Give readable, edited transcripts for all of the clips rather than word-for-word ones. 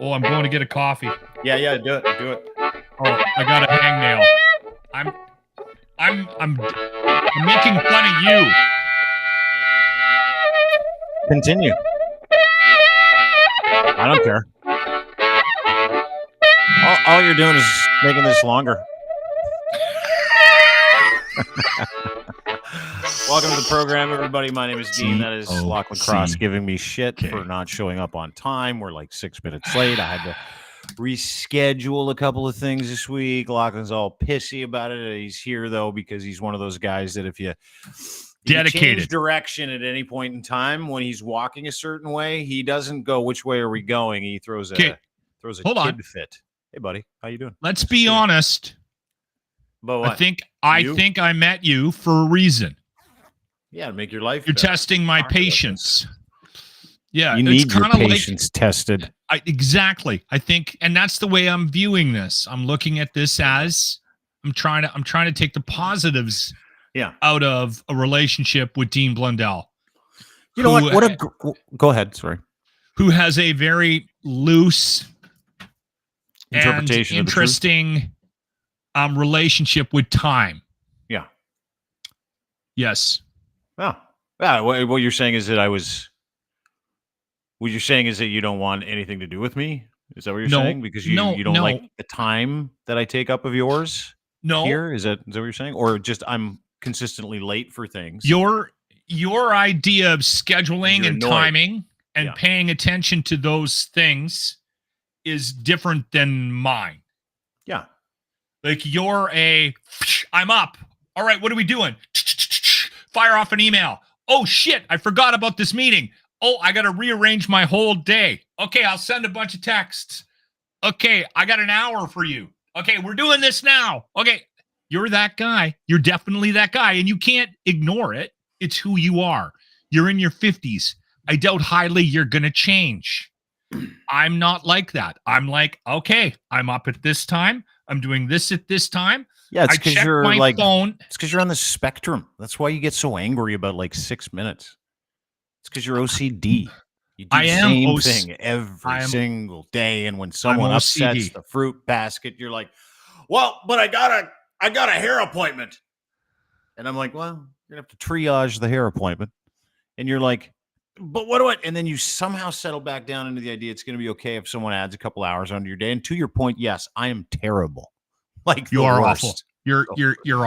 Oh, I'm going to get a coffee. Yeah, do it. Oh, I got a hangnail. I'm making fun of you. Continue. I don't care. All you're doing is making this longer. Welcome to the program, everybody. My name is Dean. That is Lochlin Cross giving me shit for not showing up on time. We're like 6 minutes late. I had to reschedule a couple of things this week. Lochlin's all pissy about it. He's here, though, because he's one of those guys that if you change direction at any point in time when he's walking a certain way, he doesn't go, which way are we going? He throws a kid fit. Hey, buddy. How you doing? Let's be honest. But what? I think I met you for a reason. Yeah, to make your life You're better. testing my patience. Yeah, you need your patience tested. Exactly. I think, and that's the way I'm viewing this. I'm looking at this as I'm trying to take the positives out of a relationship with Dean Blundell. You know what? Go ahead. Sorry. Who has a very loose interpretation and interesting relationship with time. Yeah. Yes. Oh. Yeah. What you're saying is that what you're saying is that you don't want anything to do with me? Is that what you're saying? Because you don't like the time that I take up of yours? No. Here? Is that what you're saying? Or just I'm consistently late for things? Your idea of scheduling and timing and paying attention to those things is different than mine. Yeah. Like I'm up. All right, what are we doing? Fire off an email. Oh, shit, I forgot about this meeting. Oh, I got to rearrange my whole day. Okay, I'll send a bunch of texts. Okay, I got an hour for you. Okay, we're doing this now. Okay, you're that guy. You're definitely that guy, and you can't ignore it. It's who you are. You're in your 50s. I doubt highly you're going to change. I'm not like that. I'm like, okay, I'm up at this time. I'm doing this at this time. Yeah, it's because you're my phone. It's because you're on the spectrum. That's why you get so angry about like 6 minutes. It's because you're OCD. You do the same thing every single day, and when someone upsets the fruit basket, you're like, "Well, but I got a hair appointment," and I'm like, "Well, you're gonna have to triage the hair appointment," and you're like, "But what do I?" And then you somehow settle back down into the idea it's going to be okay if someone adds a couple hours onto your day. And to your point, yes, I am terrible. Like you are awful. You're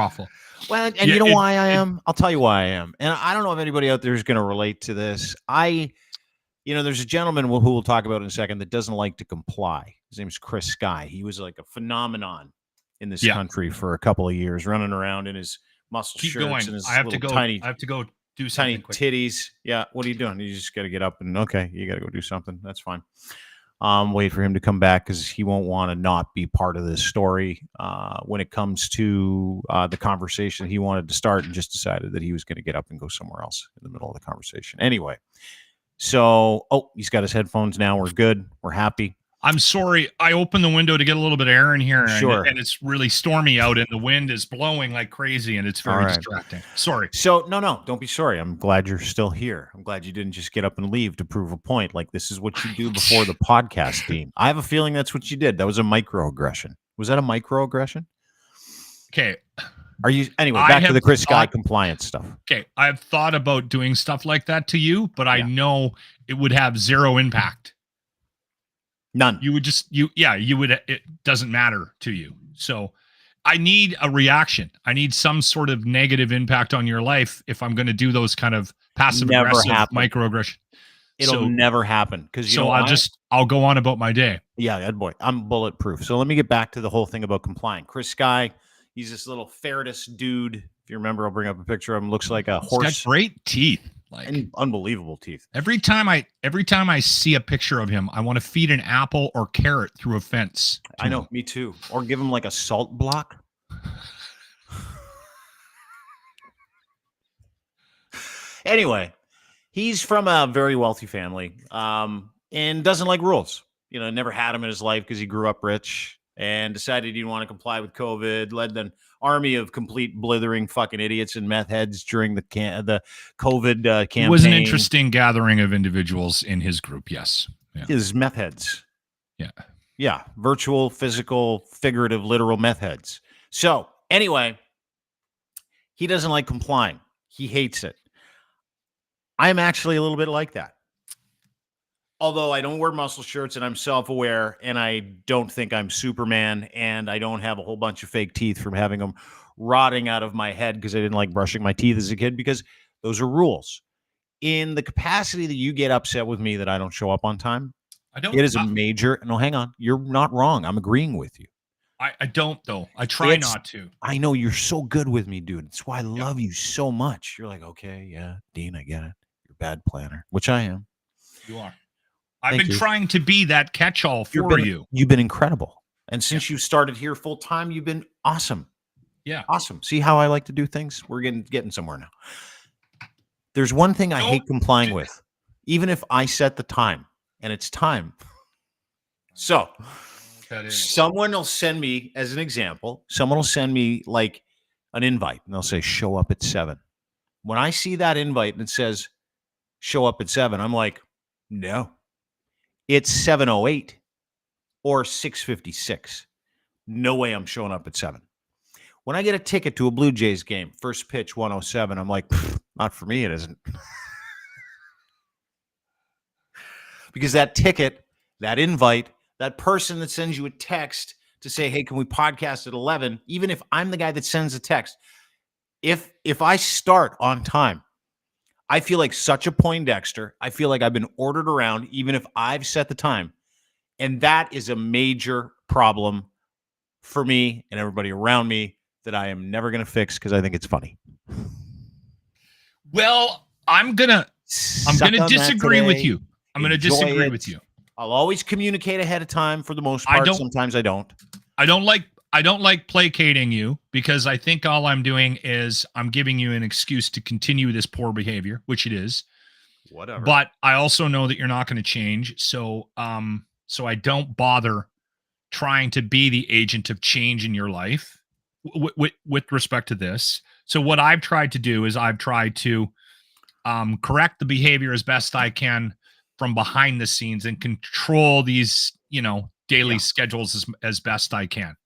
awful. Well, and you know why I am? I'll tell you why I am. And I don't know if anybody out there is going to relate to this. There's a gentleman who we'll talk about in a second that doesn't like to comply. His name is Chris Sky. He was like a phenomenon in this country for a couple of years, running around in his muscle shirts and his I have to go do tiny quick. Titties. Yeah. What are you doing? You just got to get up and you got to go do something. That's fine. Wait for him to come back because he won't want to not be part of this story when it comes to the conversation he wanted to start and just decided that he was going to get up and go somewhere else in the middle of the conversation. Anyway, so, he's got his headphones now. We're good. We're happy. I'm sorry. I opened the window to get a little bit of air in here, and it's really stormy out, and the wind is blowing like crazy, and it's very distracting. Sorry. So, no, don't be sorry. I'm glad you're still here. I'm glad you didn't just get up and leave to prove a point. Like, this is what you do before the podcast, Dean. I have a feeling that's what you did. That was a microaggression. Was that a microaggression? Okay. Anyway, back to the Chris Sky compliance stuff. Okay. I've thought about doing stuff like that to you, but I know it would have zero impact. None. You would it doesn't matter to you. So I need a reaction. I need some sort of negative impact on your life if I'm going to do those kind of passive aggressive microaggression. It'll never happen. I'll go on about my day. Yeah, good boy. I'm bulletproof. So let me get back to the whole thing about complying. Chris Sky, he's this little ferretus dude. If you remember, I'll bring up a picture of him. Looks like a horse. He's got great teeth. And unbelievable teeth. Every time I see a picture of him, I want to feed an apple or carrot through a fence. I know, me too. Or give him like a salt block. Anyway, he's from a very wealthy family and doesn't like rules. Never had them in his life because he grew up rich and decided he didn't want to comply with COVID, led an army of complete blithering fucking idiots and meth heads during the COVID campaign. It was an interesting gathering of individuals in his group, yes. Yeah. His meth heads. Yeah. Yeah, virtual, physical, figurative, literal meth heads. So anyway, he doesn't like complying. He hates it. I'm actually a little bit like that. Although I don't wear muscle shirts and I'm self-aware and I don't think I'm Superman and I don't have a whole bunch of fake teeth from having them rotting out of my head because I didn't like brushing my teeth as a kid, because those are rules. In the capacity that you get upset with me that I don't show up on time, it is a major. No, hang on. You're not wrong. I'm agreeing with you. I don't, though. I try not to. I know you're so good with me, dude. That's why I love you so much. You're like, okay, yeah, Dean, I get it. You're a bad planner, which I am. You are. I've been trying to be that catch-all for you. You've been incredible. And since you started here full time, you've been awesome. Yeah. Awesome. See how I like to do things? We're getting somewhere now. There's one thing I hate complying with, even if I set the time and it's time. So someone will send me, as an example, someone will send me like an invite and they'll say, show up at 7. When I see that invite and it says, show up at 7, I'm like, no, it's 7:08 or 6:56. No way I'm showing up at 7. When I get a ticket to a Blue Jays game, first pitch 107, I'm like, not for me, it isn't. Because that ticket, that invite, that person that sends you a text to say, hey, can we podcast at 11? Even if I'm the guy that sends the text, if I start on time, I feel like such a Poindexter. I feel like I've been ordered around, even if I've set the time. And that is a major problem for me and everybody around me that I am never going to fix because I think it's funny. Well, I'm gonna disagree with you. I'm gonna disagree with you. I'll always communicate ahead of time for the most part. Sometimes I don't. I don't like placating you, because I think all I'm doing is I'm giving you an excuse to continue this poor behavior, which it is. Whatever. But I also know that you're not going to change. So I don't bother trying to be the agent of change in your life with respect to this. So what I've tried to do is I've tried to correct the behavior as best I can from behind the scenes and control these, daily schedules as best I can.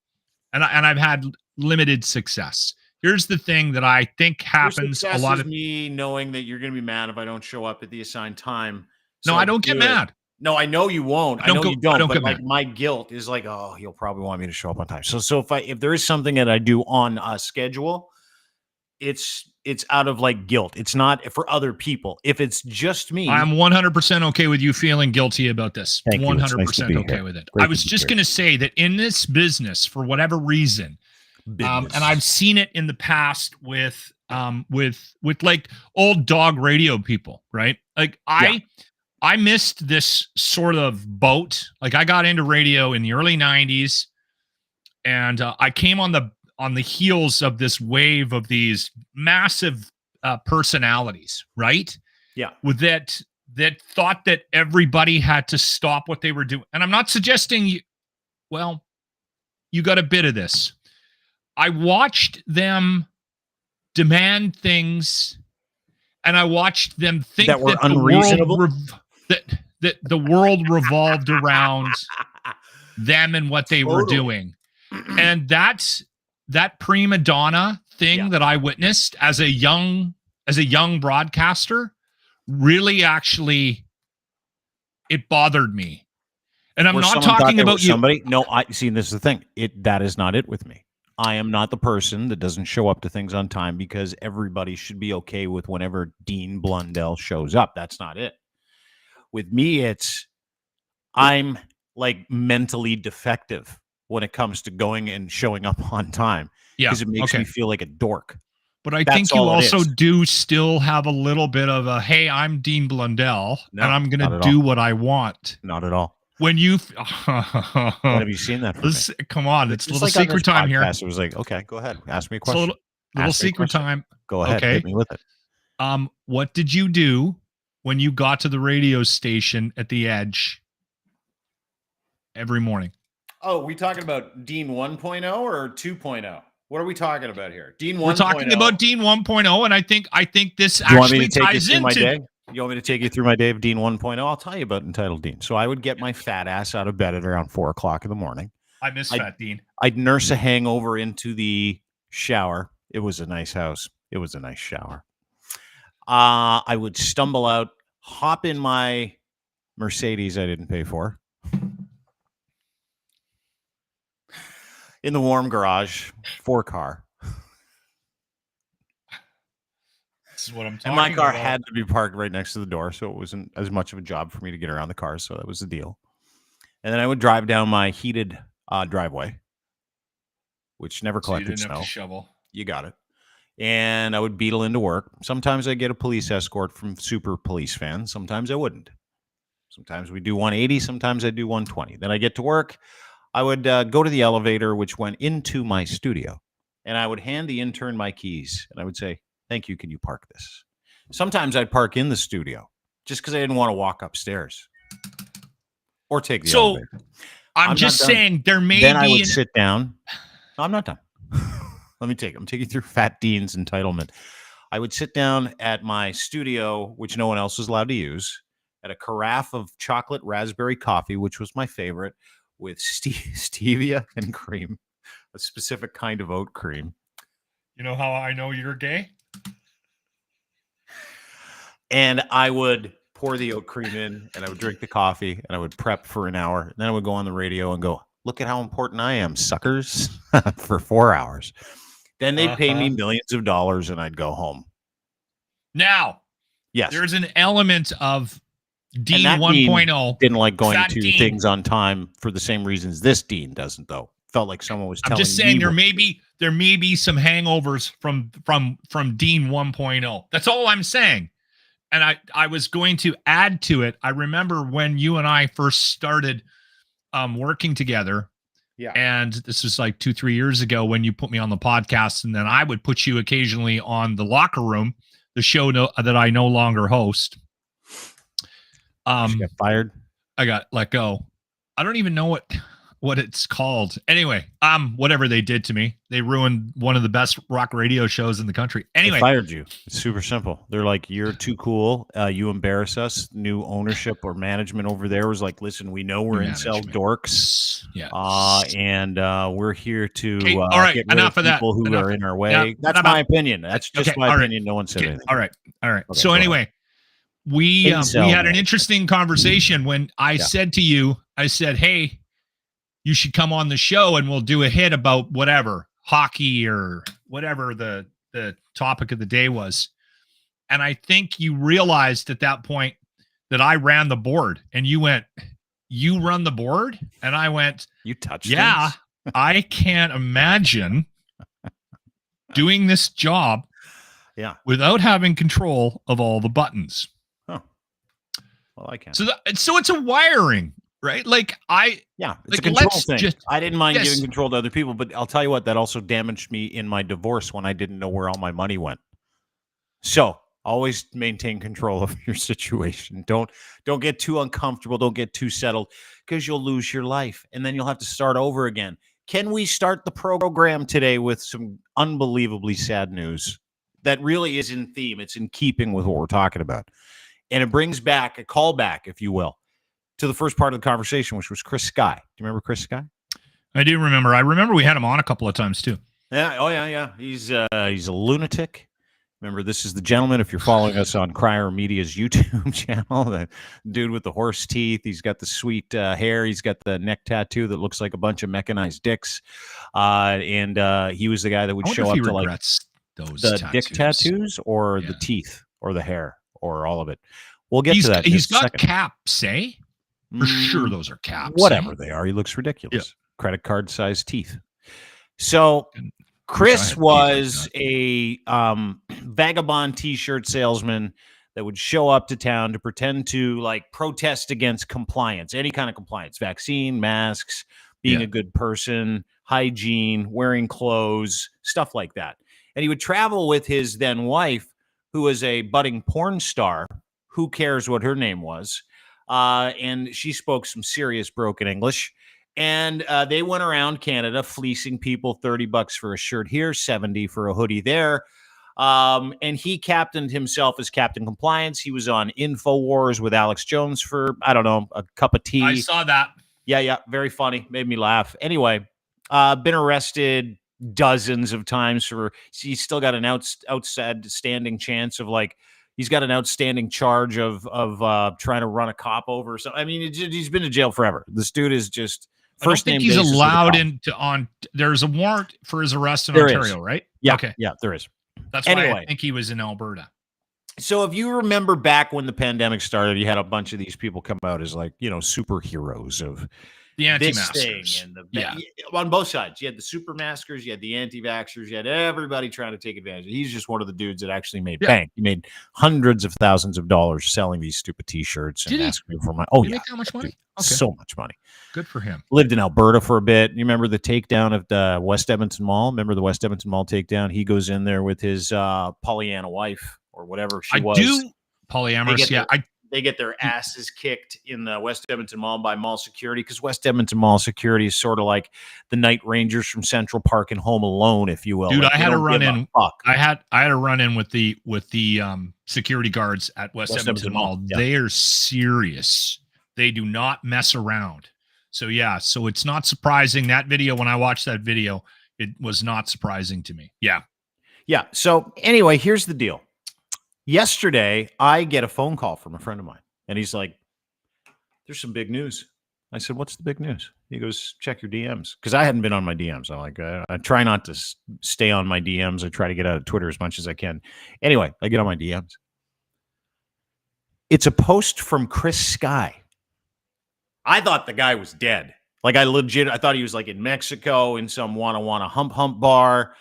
And I've had limited success. Here's the thing that I think happens a lot of me knowing that you're going to be mad if I don't show up at the assigned time. So no, I don't get mad. No, I know you won't. I know you don't. But like my guilt is like, oh, he'll probably want me to show up on time. So if there is something that I do on a schedule, it's out of like guilt. It's not for other people. If it's just me, I'm 100% okay with you feeling guilty about this. 100% okay with it. I was just going to say that in this business, for whatever reason, and I've seen it in the past with like old dog radio people, right? Like I missed this sort of boat. Like I got into radio in the early 90s, and I came on the heels of this wave of these massive personalities, right? Yeah. With that thought that everybody had to stop what they were doing. And I'm not suggesting you got a bit of this. I watched them demand things, and I watched them think that were unreasonable. That the world revolved around them and what they were doing. And that prima donna thing that I witnessed as a young broadcaster really actually, it bothered me. And I'm not talking about you. Somebody, no, I see. This is the thing. That is not it with me. I am not the person that doesn't show up to things on time because everybody should be okay with whenever Dean Blundell shows up. That's not it. With me, I'm like mentally defective when it comes to going and showing up on time. Yeah, because it makes me feel like a dork. But I think you also do still have a little bit of a, hey, I'm Dean Blundell, and I'm going to do what I want. Not at all. When you, what have you seen that from me? Come on, it's a little secret time here. It was like, okay, go ahead, ask me a question. Little secret time. Go ahead, hit me with it. What did you do when you got to the radio station at the Edge every morning? Oh, we talking about Dean 1.0 or 2.0? What are we talking about here? Dean 1.0. We're talking about Dean 1.0, and I think this actually ties into. You want me to take you through my day of Dean 1.0? I'll tell you about Entitled Dean. So I would get my fat ass out of bed at around 4 o'clock in the morning. I miss Fat Dean. I'd nurse a hangover into the shower. It was a nice house. It was a nice shower. I would stumble out, hop in my Mercedes I didn't pay for, in the warm garage, 4-car. This is what I'm talking about. And my car about. had to be parked right next to the door, so it wasn't as much of a job for me to get around the car, so that was the deal. And then I would drive down my heated driveway, which never collected snow. Shovel. You got it. And I would beetle into work. Sometimes I'd get a police escort from super police fans. Sometimes I wouldn't. Sometimes we do 180. Sometimes I do 120. Then I get to work. I would go to the elevator, which went into my studio. And I would hand the intern my keys. And I would say, thank you. Can you park this? Sometimes I'd park in the studio just because I didn't want to walk upstairs or take the elevator. I'm just saying there may then be. I would sit down. No, I'm not done. I'm taking you through Fat Dean's entitlement. I would sit down at my studio, which no one else was allowed to use, at a carafe of chocolate raspberry coffee, which was my favorite, with stevia and cream, a specific kind of oat cream. You know how I know you're gay? And I would pour the oat cream in, and I would drink the coffee, and I would prep for an hour. And then I would go on the radio and go, look at how important I am, suckers, for 4 hours. Then they'd pay me millions of dollars, and I'd go home. Now, yes, there's an element of Dean 1.0. Didn't like going to things on time for the same reasons this Dean doesn't, though. Felt like someone was telling me. I'm just saying there may be some hangovers from Dean 1.0. That's all I'm saying. And I was going to add to it. I remember when you and I first started working together. Yeah. And this was like 2-3 years ago when you put me on the podcast, and then I would put you occasionally on the Locker Room, the show that I no longer host. You got fired. I got let go. I don't even know what it's called. Anyway, whatever they did to me, they ruined one of the best rock radio shows in the country. Anyway, they fired you. It's super simple. They're like, you're too cool. You embarrass us. New ownership or management over there was like, listen, we know we're incel dorks. Yeah. And we're here to all right, get rid enough of people who are in our way. That's my opinion. That's just my opinion. No one said anything. All right. Okay, so anyway, we had an interesting conversation when I said to you, I said, hey, you should come on the show and we'll do a hit about whatever, hockey or whatever the topic of the day was. And I think you realized at that point that I ran the board, and you went, you run the board? And I went, you touched yeah, I can't imagine doing this job without having control of all the buttons. Huh. Well, I can. So it's a wiring. Right? Like it's a control thing. I didn't mind giving control to other people, but I'll tell you what, that also damaged me in my divorce when I didn't know where all my money went. So always maintain control of your situation. Don't get too uncomfortable. Don't get too settled, because you'll lose your life and then you'll have to start over again. Can we start the program today with some unbelievably sad news that really is in theme? It's in keeping with what we're talking about. And it brings back a callback, if you will, to the first part of the conversation, which was Chris Sky. Do you remember Chris Sky? I do remember. I remember we had him on a couple of times too. Yeah. Oh yeah. He's a lunatic. Remember, this is the gentleman. If you're following us on Crier Media's YouTube channel, the dude with the horse teeth. He's got the sweet hair. He's got the neck tattoo that looks like a bunch of mechanized dicks. And he was the guy that would show up to like those the dick tattoos or the teeth or the hair or all of it. We'll get to that. He's got caps, eh? For sure, those are caps. Whatever they are, he looks ridiculous. Yeah. Credit card sized teeth. So Chris was a vagabond T-shirt salesman that would show up to town to pretend to like protest against compliance, any kind of compliance, vaccine, masks, being a good person, hygiene, wearing clothes, stuff like that. And he would travel with his then wife, who was a budding porn star. Who cares what her name was? And she spoke some serious broken English. And they went around Canada fleecing people $30 for a shirt here, $70 for a hoodie there. And he captained himself as Captain Compliance. He was on InfoWars with Alex Jones for, I don't know, a cup of tea. I saw that. Yeah. Very funny. Made me laugh. Anyway, been arrested dozens of times for, he's still got an outstanding chance of like, he's got an outstanding charge of trying to run a cop over or something. I mean, he's been to jail forever. This dude is just first name. I don't think he's allowed on. There's a warrant for his arrest in Ontario, right? Yeah. Okay. Yeah, there is. That's why I think he was in Alberta. So if you remember back when the pandemic started, you had a bunch of these people come out as like, superheroes of the anti-maskers. And on both sides. You had the super maskers, you had the anti-vaxxers, you had everybody trying to take advantage. He's just one of the dudes that actually made bank. He made hundreds of thousands of dollars selling these stupid t-shirts and asking people for money. Oh, Did he make that much money? Okay. So much money. Good for him. Lived in Alberta for a bit. You remember the takedown of the West Edmonton Mall? Remember the West Edmonton Mall takedown? He goes in there with his Pollyanna wife or whatever she was. Polyamorous, They get their asses kicked in the West Edmonton Mall by mall security because West Edmonton Mall security is sort of like the Night Rangers from Central Park and Home Alone, if you will. Dude, like, I had to run in. I had to run in with the security guards at West Edmonton Mall. Yeah. They are serious. They do not mess around. So so it's not surprising that video. When I watched that video, it was not surprising to me. Yeah. So anyway, here's the deal. Yesterday, I get a phone call from a friend of mine, and he's like, there's some big news. I said, what's the big news? He goes, check your DMs. Because I hadn't been on my DMs. I'm like, I try not to stay on my DMs. I try to get out of Twitter as much as I can. Anyway, I get on my DMs. It's a post from Chris Sky. I thought the guy was dead. Like, I thought he was like in Mexico in some wanna hump bar.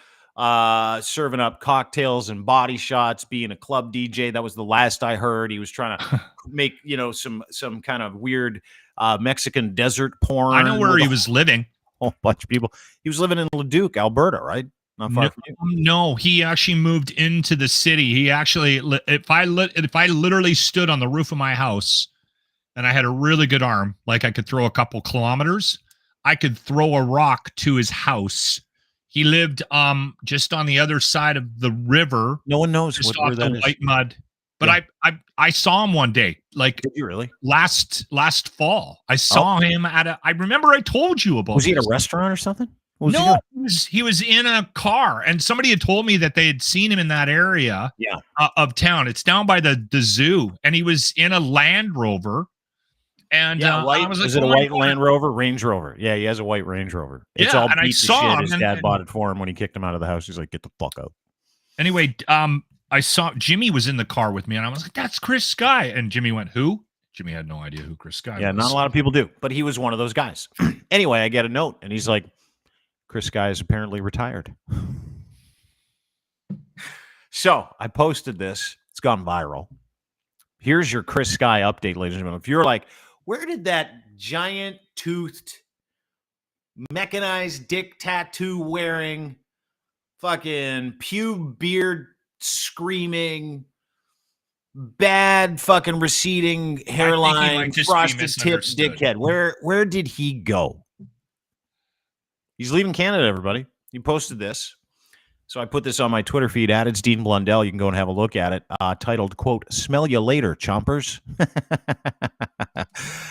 Serving up cocktails and body shots, being a club DJ. That was the last I heard. He was trying to make, some kind of weird Mexican desert porn. I know where he was living. A whole bunch of people. He was living in Leduc, Alberta, right? Not far from you. No, he actually moved into the city. He actually, if I literally stood on the roof of my house and I had a really good arm, like I could throw a couple kilometers, I could throw a rock to his house. He lived just on the other side of the river. No one knows where that is. White mud. But I saw him one day. Like, did you really? Last fall, I saw him at I remember I told you about. Was he at a restaurant or something? No, he was in a car, and somebody had told me that they had seen him in that area of town. It's down by the zoo, and he was in a Land Rover. And was it a white Land Rover? Range Rover. Yeah, he has a white Range Rover. It's all beat to shit. His dad bought it for him when he kicked him out of the house. He's like, get the fuck out. Anyway, I saw Jimmy was in the car with me, and I was like, that's Chris Sky. And Jimmy went, who? Jimmy had no idea who Chris Sky was. Yeah, not a lot of people do, but he was one of those guys. Anyway, I get a note, and he's like, Chris Sky is apparently retired. So I posted this. It's gone viral. Here's your Chris Sky update, ladies and gentlemen. If you're like, where did that giant toothed, mechanized dick tattoo wearing, fucking pube beard screaming, bad fucking receding hairline, frosted tip dickhead? Where did he go? He's leaving Canada, everybody. He posted this. So I put this on my Twitter feed, at It's Dean Blundell. You can go and have a look at it. Titled, quote, smell you later, chompers.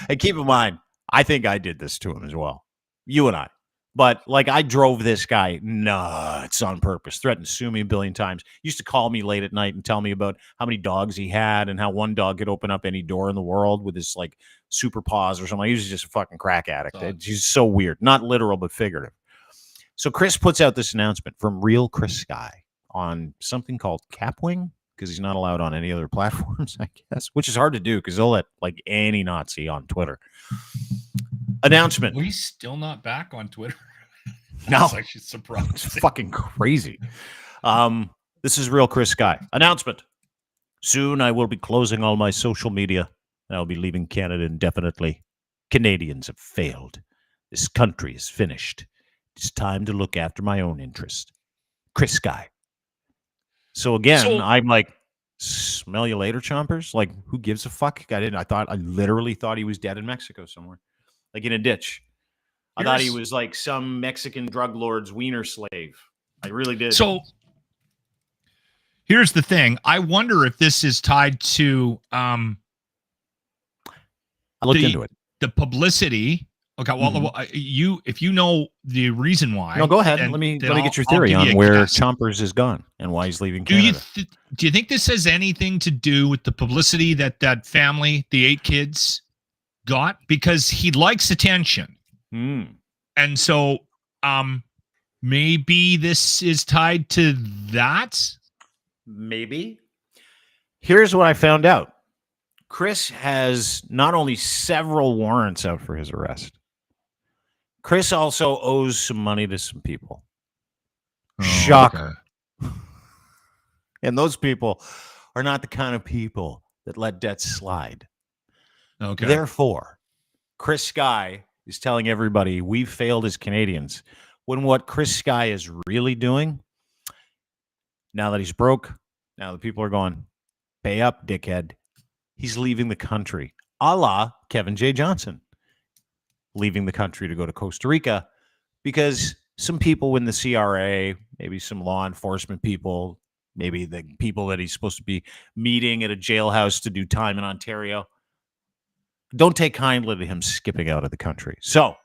And keep in mind, I think I did this to him as well. You and I. But, like, I drove this guy nuts on purpose. Threatened to sue me a billion times. Used to call me late at night and tell me about how many dogs he had and how one dog could open up any door in the world with his, like, super paws or something. He was just a fucking crack addict. He's so weird. Not literal, but figurative. So Chris puts out this announcement from Real Chris Sky on something called Capwing, because he's not allowed on any other platforms, I guess, which is hard to do because they'll let like any Nazi on Twitter. Announcement. Well, he's still not back on Twitter. No. Like she's surprised. It's fucking crazy. This is Real Chris Sky. Announcement. Soon I will be closing all my social media and I'll be leaving Canada indefinitely. Canadians have failed. This country is finished. It's time to look after my own interest. Chris Sky. So again, I'm like, smell you later, chompers? Like, who gives a fuck? I literally thought he was dead in Mexico somewhere. Like in a ditch. I thought he was like some Mexican drug lord's wiener slave. I really did. So Here's the thing. I wonder if this is tied to I looked into it. The publicity. Okay, well, if you know the reason why, no, go ahead. Let me get your theory on where Chompers is gone and why he's leaving Canada. Do you think this has anything to do with the publicity that family, the 8 kids, got? Because he likes attention, and so maybe this is tied to that. Maybe. Here's what I found out. Chris has not only several warrants out for his arrest. Chris also owes some money to some people. Shocker. Okay. And those people are not the kind of people that let debts slide. Okay. Therefore, Chris Sky is telling everybody we've failed as Canadians, when what Chris Sky is really doing, now that he's broke, now the people are going, pay up, dickhead. He's leaving the country, a la Kevin J. Johnson, leaving the country to go to Costa Rica because some people in the CRA, maybe some law enforcement people, maybe the people that he's supposed to be meeting at a jailhouse to do time in Ontario, don't take kindly to him skipping out of the country. So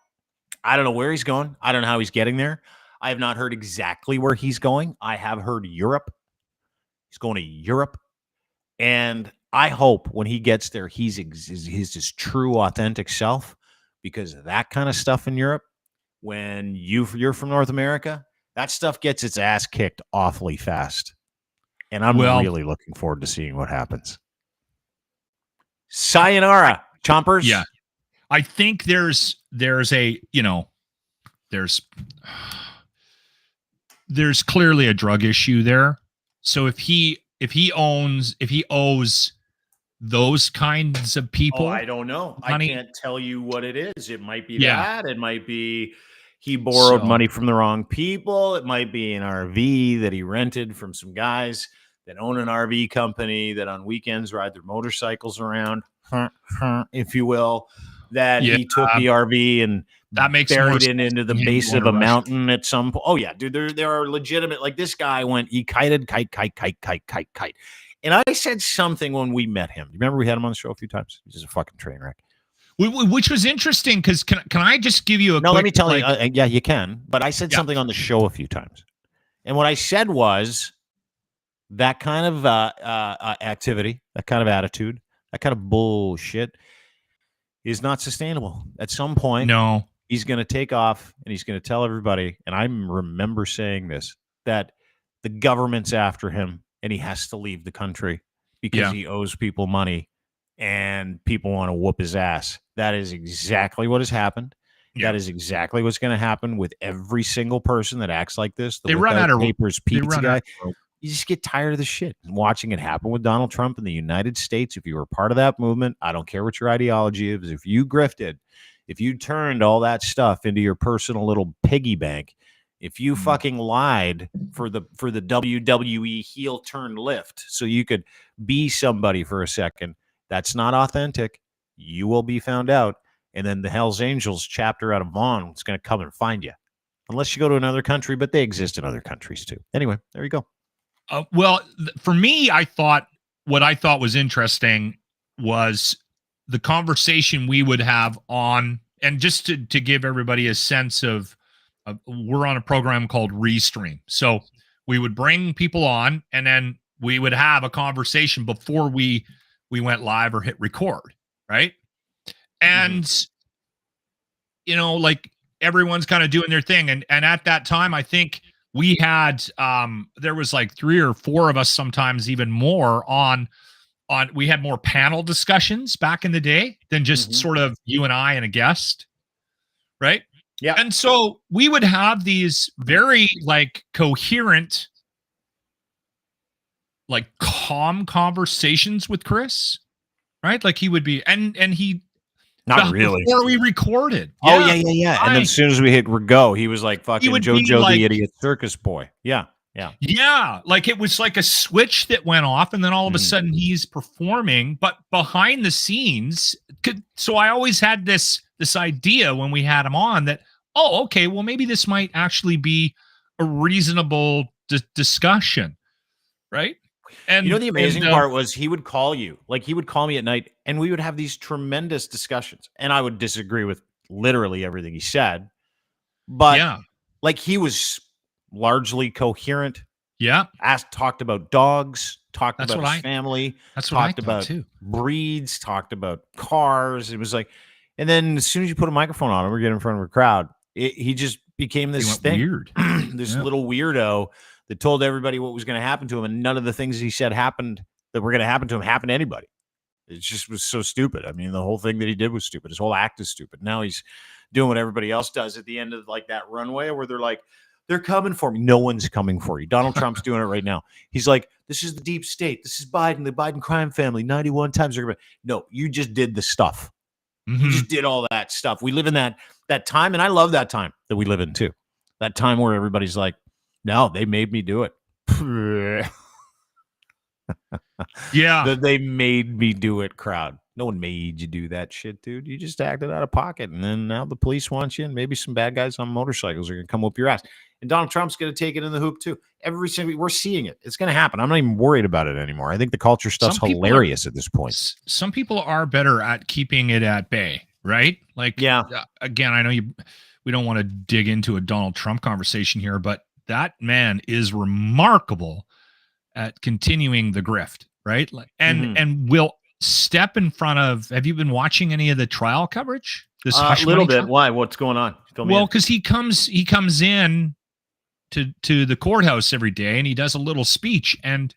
I don't know where he's going. I don't know how he's getting there. I have not heard exactly where he's going. I have heard Europe. He's going to Europe. And I hope when he gets there, he's his true, authentic self, because that kind of stuff in Europe, when you're from North America, that stuff gets its ass kicked awfully fast. And I'm really looking forward to seeing what happens. Sayonara, Chompers. Yeah. I think there's a, there's clearly a drug issue there. So if he owes those kinds of people, I don't know. Money, I can't tell you what it is. It might be that. It might be he borrowed money from the wrong people. It might be an RV that he rented from some guys that own an RV company that on weekends ride their motorcycles around, if you will. That he took the RV and that makes buried it into the base of a mountain at some point. Oh yeah, dude, there are legitimate, like this guy he kited, kite. And I said something when we met him. Remember we had him on the show a few times? He's just a fucking train wreck. Which was interesting because can I just give you a quick, let me tell you. Yeah, you can. But I said something on the show a few times. And what I said was that kind of activity, that kind of attitude, that kind of bullshit is not sustainable. At some point, he's going to take off and he's going to tell everybody, and I remember saying this, that the government's after him and he has to leave the country because he owes people money and people want to whoop his ass. That is exactly what has happened. That is exactly what's going to happen with every single person that acts like this. They run out of papers, pizza guy. You just get tired of the shit. Watching it happen with Donald Trump in the United States, if you were part of that movement, I don't care what your ideology is, if you grifted, if you turned all that stuff into your personal little piggy bank, if you fucking lied for the WWE heel turn lift so you could be somebody for a second, that's not authentic. You will be found out. And then the Hells Angels chapter out of Vaughan is going to come and find you. Unless you go to another country, but they exist in other countries too. Anyway, there you go. For me, what I thought was interesting was the conversation we would have on, and just to give everybody a sense of we're on a program called Restream. So we would bring people on and then we would have a conversation before we went live or hit record. Right. And, like everyone's kind of doing their thing. And at that time, I think we had, there was like 3 or 4 of us, sometimes even more we had more panel discussions back in the day than just sort of you and I and a guest. Right. Yeah. And so we would have these very like coherent, like calm conversations with Chris, right? Like he would be, and he, not really, before we recorded. Yeah. Oh yeah. And then as soon as we hit go, he was like fucking JoJo the Idiot Circus Boy. Yeah. Like it was like a switch that went off, and then all of a sudden he's performing, but behind the scenes. So I always had this idea when we had him on that, okay, well maybe this might actually be a reasonable discussion, right? And you know, the amazing part was he would call you, like he would call me at night and we would have these tremendous discussions. And I would disagree with literally everything he said, but like he was largely coherent. Yeah. Talked about dogs, talked about his family, talked about too. breeds, talked about cars. It was like, and then as soon as you put a microphone on him or get in front of a crowd, he just became this thing, weird, this little weirdo that told everybody what was going to happen to him, and none of the things he said happened that were going to happen to him happened to anybody. It just was so stupid. I mean, the whole thing that he did was stupid. His whole act is stupid. Now he's doing what everybody else does at the end of like that runway where they're like, they're coming for me. No one's coming for you. Donald Trump's doing it right now. He's like, this is the deep state. This is Biden, the Biden crime family. 91 times. No, you just did the stuff. You just did all that stuff. We live in that time, and I love that time that we live in too. That time where everybody's like, no, they made me do it. They made me do it crowd. No one made you do that shit, dude. You just acted out of pocket, and then now the police want you, and maybe some bad guys on motorcycles are going to come up your ass. And Donald Trump's going to take it in the hoop too. We're seeing it. It's going to happen. I'm not even worried about it anymore. I think the culture stuff's hilarious at this point. Some people are better at keeping it at bay, right? Like, again, I know we don't want to dig into a Donald Trump conversation here, but that man is remarkable at continuing the grift, right? And will step in front of. Have you been watching any of the trial coverage? This a little bit. Why? What's going on? Well, because he comes in to the courthouse every day and he does a little speech, and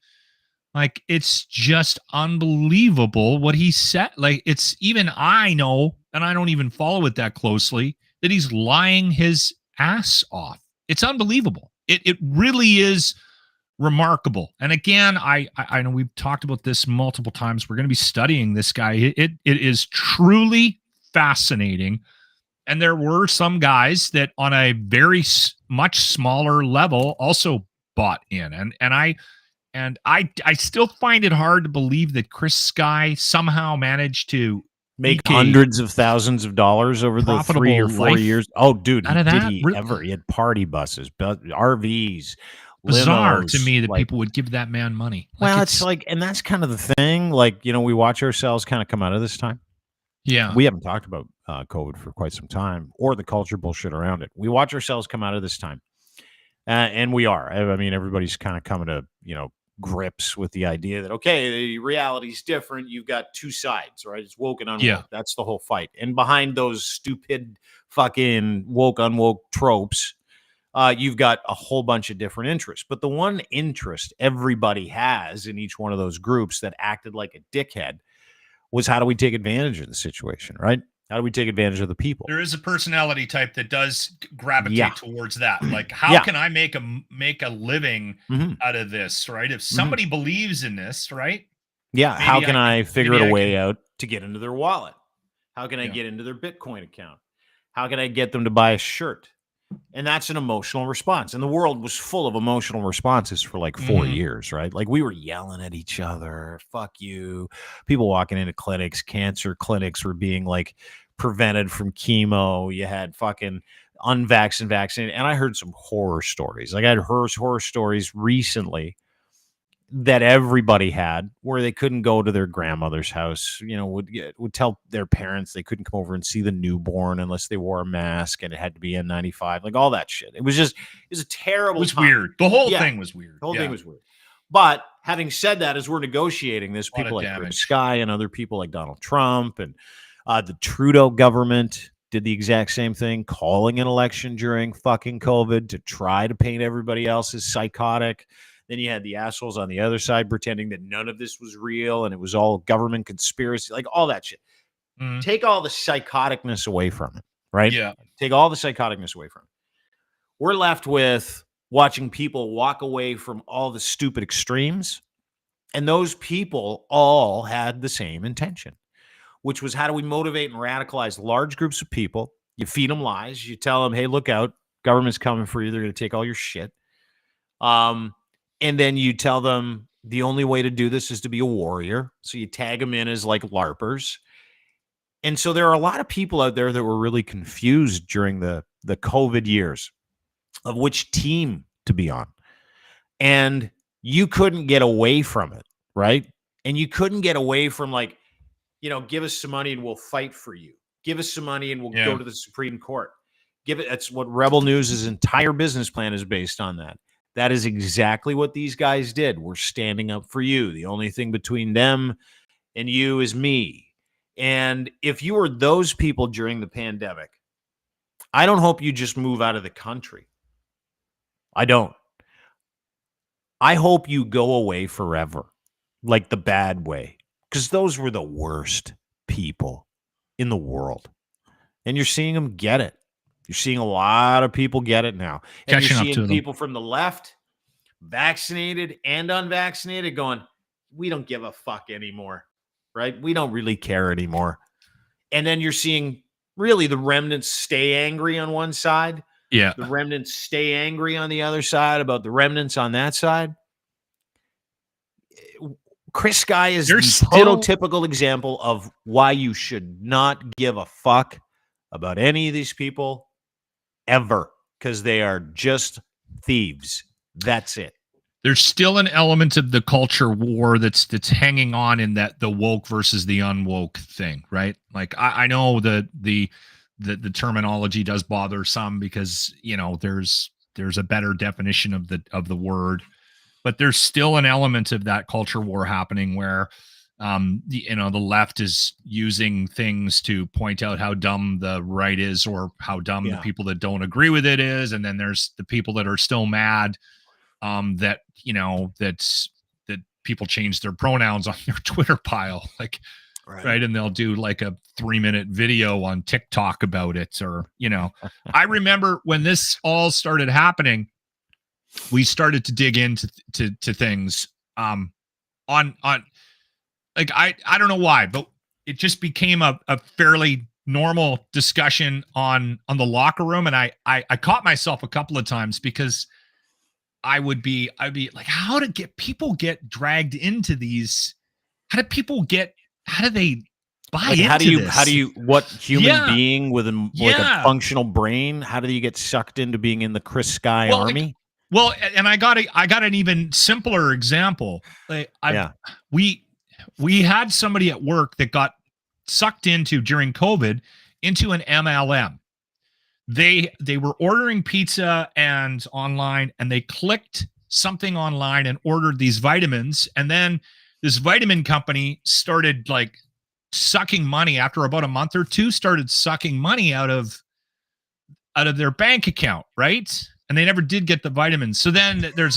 like it's just unbelievable what he said. Like, it's even I know, and I don't even follow it that closely, that he's lying his ass off. It's unbelievable. It really is remarkable. And again, I know we've talked about this multiple times. We're going to be studying this guy. It is truly fascinating. And there were some guys that on a very much smaller level also bought in. And I still find it hard to believe that Chris Sky somehow managed to make hundreds of thousands of dollars over the 3 or 4 years. Oh, dude, he had party buses, RVs. Bizarre limos, to me that people would give that man money. Well, it's like, and that's kind of the thing. Like, you know, we watch ourselves kind of come out of this time. Yeah. We haven't talked about COVID for quite some time, or the culture bullshit around it. We watch ourselves come out of this time. And we are. I mean, everybody's kind of coming to, you know, grips with the idea that, okay, the reality's different. You've got two sides, right? It's woke and unwoke. Yeah. That's the whole fight. And behind those stupid fucking woke, unwoke tropes, you've got a whole bunch of different interests. But the one interest everybody has in each one of those groups that acted like a dickhead was, how do we take advantage of the situation, right? How do we take advantage of the people? There is a personality type that does gravitate towards that. Like, how can I make a living out of this, right? If somebody believes in this, right? Yeah. How can I figure a way out to get into their wallet? How can I get into their Bitcoin account? How can I get them to buy a shirt? And that's an emotional response. And the world was full of emotional responses for like 4 years, right? Like, we were yelling at each other, fuck you. People walking into clinics, cancer clinics were being like prevented from chemo. You had fucking unvaccinated. And I heard some horror stories. Like, I had horror stories recently that everybody had, where they couldn't go to their grandmother's house, you know, would tell their parents they couldn't come over and see the newborn unless they wore a mask, and it had to be N95, like all that shit. It was a terrible It was time. Weird. The whole thing was weird. The whole thing was weird. But having said that, as we're negotiating this, people like Chris Sky and other people like Donald Trump and the Trudeau government did the exact same thing, calling an election during fucking COVID to try to paint everybody else as psychotic. Then you had the assholes on the other side pretending that none of this was real and it was all government conspiracy, like all that shit. Take all the psychoticness away from it, right? Yeah. Take all the psychoticness away from it. We're left with watching people walk away from all the stupid extremes. And those people all had the same intention, which was, how do we motivate and radicalize large groups of people? You feed them lies. You tell them, hey, look out. Government's coming for you. They're going to take all your shit. And then you tell them the only way to do this is to be a warrior. So you tag them in as like LARPers. And so there are a lot of people out there that were really confused during the COVID years of which team to be on. And you couldn't get away from it, right? And you couldn't get away from like, give us some money and we'll fight for you. Give us some money and we'll go to the Supreme Court. That's what Rebel News' entire business plan is based on that. That is exactly what these guys did. We're standing up for you. The only thing between them and you is me. And if you were those people during the pandemic, I don't hope you just move out of the country. I don't. I hope you go away forever, like the bad way, because those were the worst people in the world. And you're seeing them get it. You're seeing a lot of people get it now. And Catching you're up to seeing them. people from the left, vaccinated and unvaccinated, going, we don't give a fuck anymore, right? We don't really care anymore. And then you're seeing really the remnants stay angry on one side. Yeah. The remnants stay angry on the other side about the remnants on that side. Chris Guy is the prototypical example of why you should not give a fuck about any of these people ever, because they are just thieves. That's it. There's still an element of the culture war that's hanging on in that the woke versus the unwoke thing, right? Like I know the terminology does bother some because there's a better definition of the word, but there's still an element of that culture war happening where the left is using things to point out how dumb the right is or how dumb the people that don't agree with it is, and then there's the people that are still mad that people change their pronouns on their Twitter pile, like right, and they'll do like a 3-minute video on TikTok about it, or I remember when this all started happening, we started to dig into things on like I don't know why, but it just became a fairly normal discussion on the locker room, and I caught myself a couple of times because I'd be like, how do people get dragged into these? How do they buy into this? How do you what human being with a functional brain, how do you get sucked into being in the Chris Sky army? And I got an even simpler example. We had somebody at work that got sucked during COVID into an MLM. They were ordering pizza and online, and they clicked something online and ordered these vitamins, and then this vitamin company started like sucking money after about a month or two, started sucking money out of their bank account, right? And they never did get the vitamins. So then there's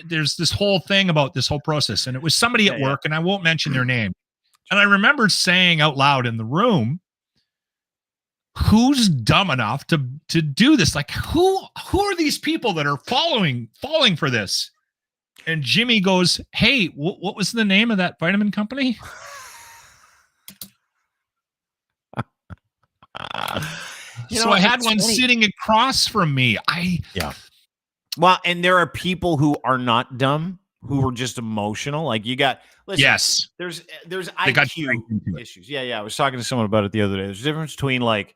this whole thing about this whole process, and it was somebody at work, and I won't mention their name. And I remember saying out loud in the room, who's dumb enough to do this? Like, who are these people that are falling for this? And Jimmy goes, hey, what was the name of that vitamin company? So I had one sitting across from me. Well, and there are people who are not dumb, who are just emotional. Like you got, listen, yes, there's IQ issues. Yeah. I was talking to someone about it the other day. There's a difference between like,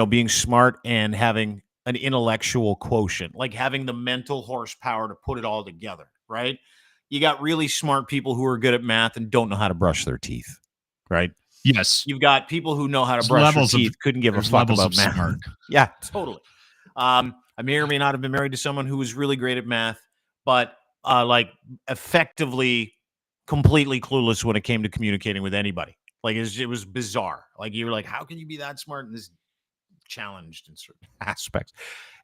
being smart and having an intellectual quotient, like having the mental horsepower to put it all together, right? You got really smart people who are good at math and don't know how to brush their teeth, right? Yes. You've got people who know how to brush their teeth, couldn't give a fuck about math. Smart. Yeah, totally. I may or may not have been married to someone who was really great at math, but like effectively completely clueless when it came to communicating with anybody. Like it was bizarre. Like you were like, how can you be that smart and this challenged in certain aspects?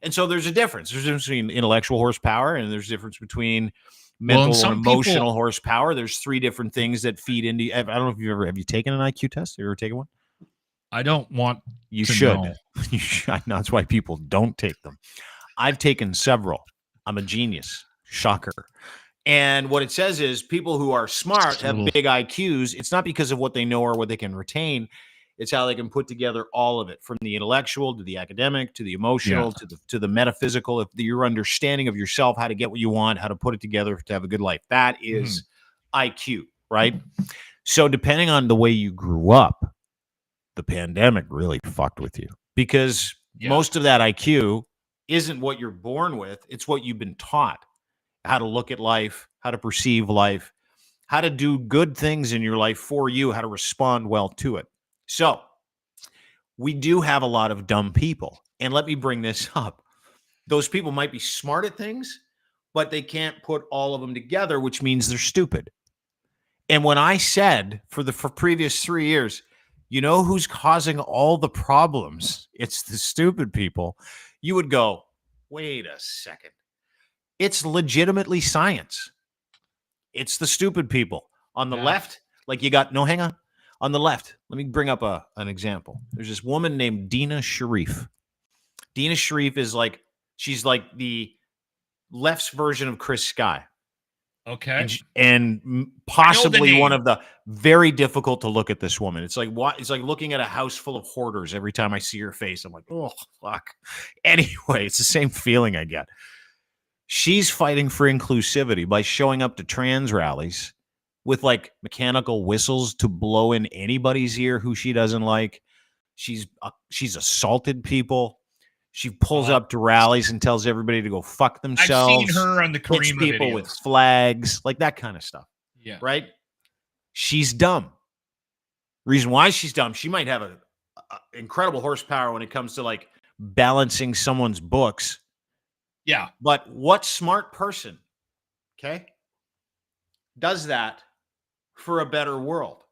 And so there's a difference. There's a difference between intellectual horsepower and there's a difference between mental and emotional horsepower. There's 3 different things that feed into. I don't know if have you taken an IQ test? Have you ever taken one? I don't want. You should. You should. That's why people don't take them. I've taken several. I'm a genius. Shocker. And what it says is people who are smart have big IQs. It's not because of what they know or what they can retain. It's how they can put together all of it, from the intellectual to the academic to the emotional to the metaphysical. If your understanding of yourself, how to get what you want, how to put it together to have a good life, that is IQ, right? So depending on the way you grew up, the pandemic really fucked with you because most of that IQ isn't what you're born with. It's what you've been taught. how to look at life, how to perceive life, how to do good things in your life for you, how to respond well to it. So we do have a lot of dumb people. And let me bring this up. Those people might be smart at things, but they can't put all of them together, which means they're stupid. And when I said for previous 3 years, you know who's causing all the problems? It's the stupid people. You would go, wait a second. It's legitimately science. It's the stupid people. On the left, like you got, no, hang on. On the left, let me bring up an example. There's this woman named Dina Sharif. Dina Sharif is like, she's like the left's version of Chris Sky. Okay. And possibly one of the very difficult to look at this woman. It's like looking at a house full of hoarders every time I see her face. I'm like, oh, fuck. Anyway, it's the same feeling I get. She's fighting for inclusivity by showing up to trans rallies with like mechanical whistles to blow in anybody's ear who she doesn't like. She's assaulted people. She pulls up to rallies and tells everybody to go fuck themselves. I've seen her on the Karima people videos. With flags, like that kind of stuff. Yeah. Right? She's dumb. Reason why she's dumb, she might have a incredible horsepower when it comes to like balancing someone's books. Yeah. But what smart person, okay, does that for a better world?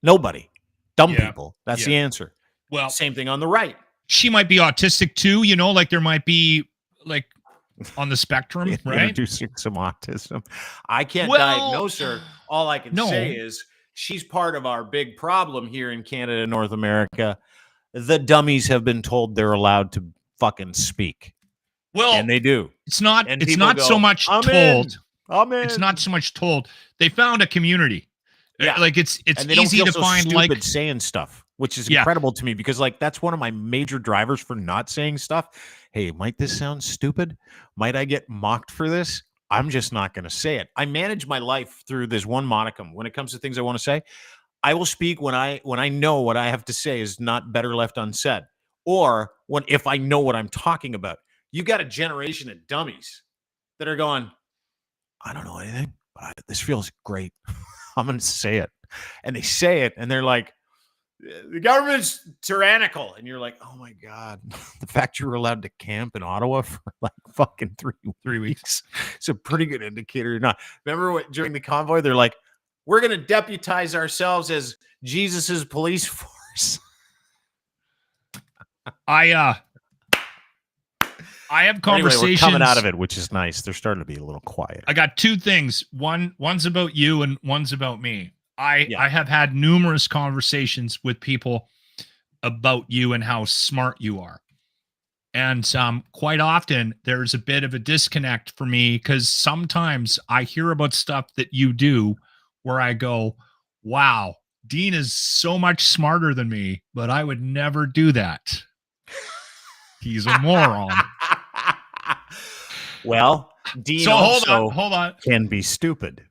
Nobody. Dumb people. That's the answer. Well, same thing on the right. She might be autistic too, you know, like there might be like on the spectrum, right? Introducing some autism. I can't diagnose her. All I can say is she's part of our big problem here in Canada, North America. The dummies have been told they're allowed to fucking speak. Well, and they do. It's not so much told. I'm in. It's not so much told. They found a community. Yeah. Like it's and they easy don't to feel so find stupid like saying stuff, which is incredible to me because like that's one of my major drivers for not saying stuff. Hey, might this sound stupid? Might I get mocked for this? I'm just not going to say it. I manage my life through this one modicum. When it comes to things I want to say, I will speak when I know what I have to say is not better left unsaid, or if I know what I'm talking about. You got a generation of dummies that are going, I don't know anything, but this feels great. I'm going to say it. And they say it, and they're like, the government's tyrannical. And you're like, oh, my God. The fact you were allowed to camp in Ottawa for like fucking three weeks is a pretty good indicator. Not. Remember during the convoy, they're like, we're going to deputize ourselves as Jesus's police force. I have conversations. Anyway, we're coming out of it, which is nice. They're starting to be a little quiet. I got two things. One's about you and one's about me. I have had numerous conversations with people about you and how smart you are. And quite often there's a bit of a disconnect for me because sometimes I hear about stuff that you do where I go, wow, Dean is so much smarter than me, but I would never do that. He's a moron. Well, Dean hold on. Can be stupid.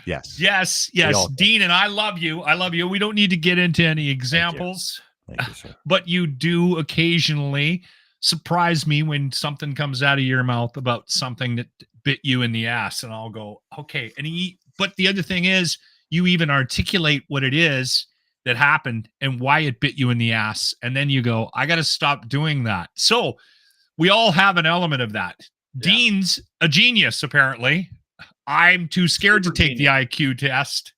Yes. Dean, and I love you. We don't need to get into any examples. Thank you, sir. But you do occasionally surprise me when something comes out of your mouth about something that bit you in the ass, and I'll go, okay. But the other thing is, you even articulate what it is that happened and why it bit you in the ass, and then you go, I got to stop doing that. So we all have an element of that. Yeah. Dean's a genius, apparently. I'm too scared to take the IQ test,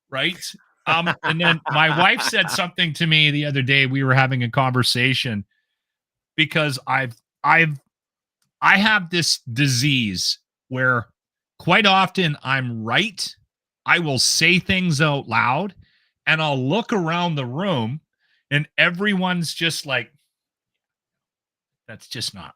right? And then my wife said something to me the other day. We were having a conversation because I have this disease where quite often I'm right. I will say things out loud and I'll look around the room and everyone's just like, that's just not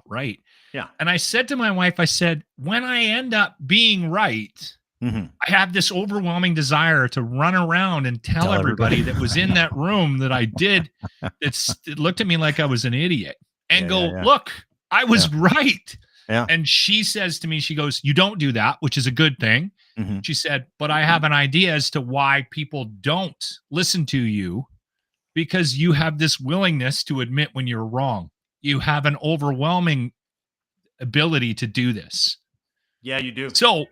right. Yeah. And I said to my wife, I said, when I end up being right, I have this overwhelming desire to run around and tell everybody that was in that room that I did. It looked at me like I was an idiot and look, I was right. Yeah. And she says to me, she goes, you don't do that, which is a good thing. She said, but I have an idea as to why people don't listen to you, because you have this willingness to admit when you're wrong. You have an overwhelming ability to do this. Yeah, you do. So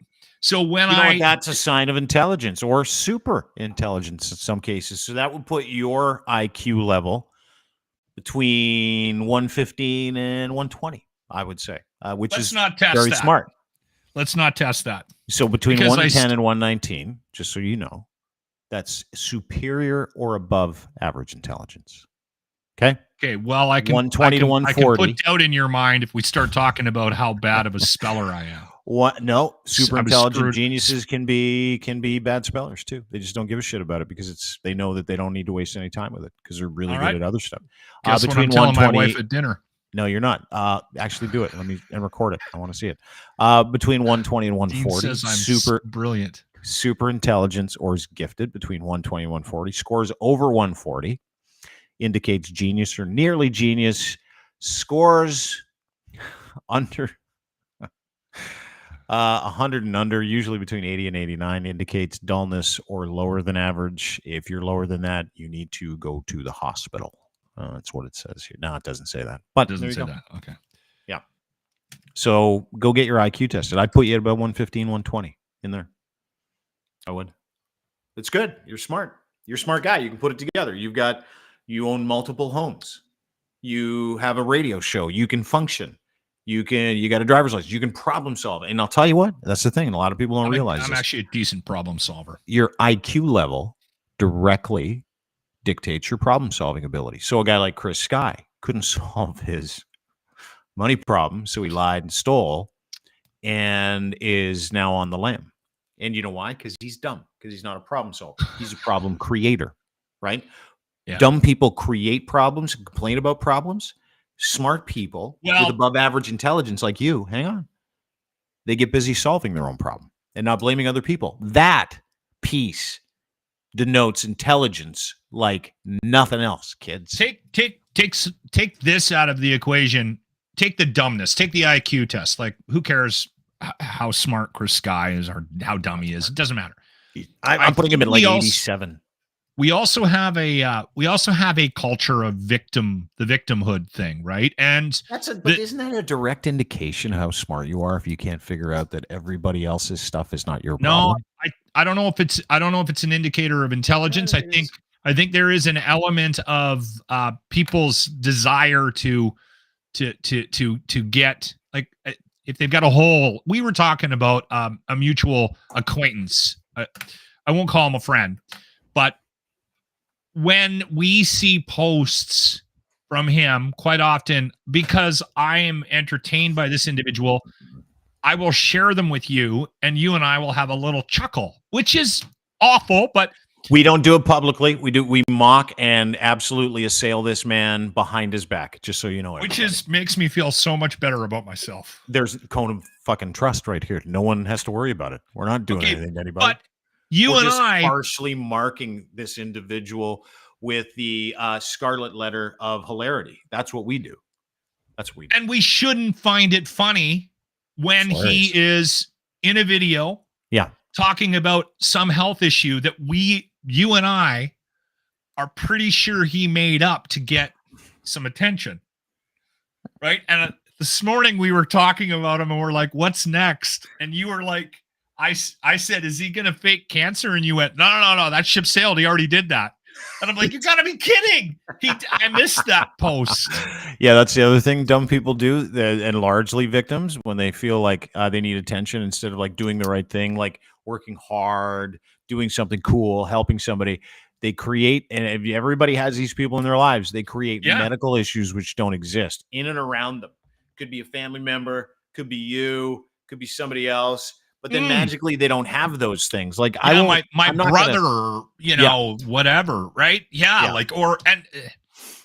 when that's a sign of intelligence or super intelligence in some cases. So that would put your IQ level between 115 and 120, I would say, which is very smart. Let's not test that. So between 110 and 119, just so you know, that's superior or above average intelligence. Okay. Okay. Well, I can 120 to 140. I can put doubt in your mind if we start talking about how bad of a speller I am. What? No, super intelligent geniuses can be bad spellers too. They just don't give a shit about it because they know that they don't need to waste any time with it because they're really good at other stuff. Guess what I'm telling my wife at dinner. No, you're not. Actually, do it. Let me record it. I want to see it. Between 120 and 140, Dean says I'm super brilliant. Super intelligence or is gifted between 120 and 140. Scores over 140 indicates genius or nearly genius. Scores under 100 and under, usually between 80 and 89, indicates dullness or lower than average. If you're lower than that, you need to go to the hospital. That's what it says here. No, it doesn't say that. But it doesn't say that. Okay. Yeah. So go get your IQ tested. I'd put you at about 115, 120 in there. I would. It's good. You're smart. You're a smart guy. You can put it together. You own multiple homes. You have a radio show. You can function. You got a driver's license. You can problem solve. And I'll tell you what, that's the thing. A lot of people don't realize I'm actually a decent problem solver. Your IQ level directly dictates your problem solving ability. So a guy like Chris Sky couldn't solve his money problem, so he lied and stole and is now on the lam. And you know why? Because he's dumb, because he's not a problem solver. He's a problem creator, right? Yeah. Dumb people create problems and complain about problems. Smart people with above average intelligence like you, hang on, they get busy solving their own problem and not blaming other people. That piece denotes intelligence like nothing else, kids. Take this out of the equation. Take the dumbness. Take the IQ test. Like, who cares how smart Chris Sky is or how dumb he is? It doesn't matter. I'm putting him at like 87. We also have a culture of the victimhood thing, right? And but isn't that a direct indication of how smart you are if you can't figure out that everybody else's stuff is not your problem? No, I don't know if it's an indicator of intelligence. I think there is an element of people's desire to get, like, if they've got a hole. We were talking about a mutual acquaintance. I won't call him a friend, but when we see posts from him quite often, because I am entertained by this individual, I will share them with you, and you and I will have a little chuckle, which is awful, but we don't do it publicly. We mock and absolutely assail this man behind his back, just so you know. Which makes me feel so much better about myself. There's a cone of fucking trust right here. No one has to worry about it. We're not doing anything to anybody. But We're just partially marking this individual with the scarlet letter of hilarity. That's what we do. And we shouldn't find it funny when he is in a video talking about some health issue that you and I are pretty sure he made up to get some attention. Right? And this morning we were talking about him and we're like, what's next? And you were like, I said, is he going to fake cancer? And you went, no, that ship sailed. He already did that. And I'm like, you got to be kidding. I missed that post. Yeah, that's the other thing dumb people do, and largely victims, when they feel like they need attention instead of like doing the right thing, like working hard, doing something cool, helping somebody. They create, and everybody has these people in their lives, they create medical issues which don't exist in and around them. Could be a family member, could be you, could be somebody else. But then magically they don't have those things. Like my brother, whatever, right? Yeah. And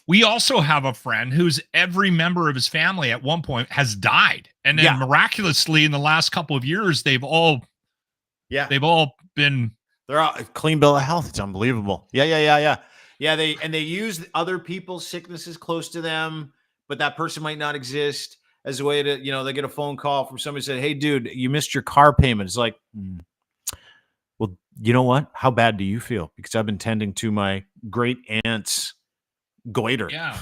we also have a friend whose every member of his family at one point has died. And then miraculously in the last couple of years, they've all been, they're all clean bill of health. It's unbelievable. Yeah. They use other people's sicknesses close to them, but that person might not exist. As a way to, they get a phone call from somebody said, hey, dude, you missed your car payment. It's like, well, you know what? How bad do you feel? Because I've been tending to my great aunt's goiter. Yeah.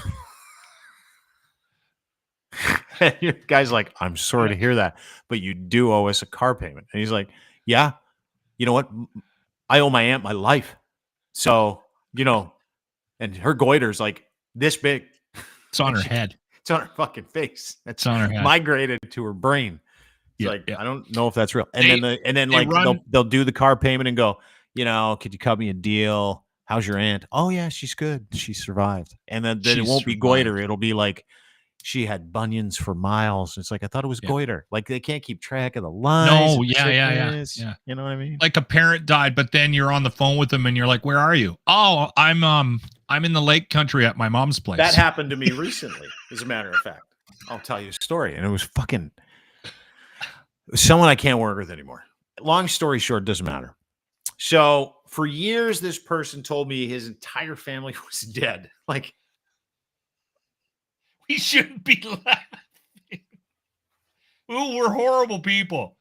And your guy's like, I'm sorry to hear that, but you do owe us a car payment. And he's like, yeah, you know what? I owe my aunt my life. So, and her goiter's like this big. It's on her head. It's on her fucking face. It's on her head. Migrated to her brain. It's I don't know if that's real. And then they'll do the car payment and go, could you cut me a deal? How's your aunt? Oh yeah, she's good. She survived. And then it won't be goiter. It'll be like she had bunions for miles. It's like, I thought it was goiter. Like they can't keep track of the lines. No, yeah. You know what I mean? Like a parent died, but then you're on the phone with them and you're like, where are you? Oh, I'm in the lake country at my mom's place. That happened to me recently, as a matter of fact. I'll tell you a story. And it was someone I can't work with anymore. Long story short, doesn't matter. So for years, this person told me his entire family was dead. Like, we shouldn't be laughing. Ooh, we're horrible people.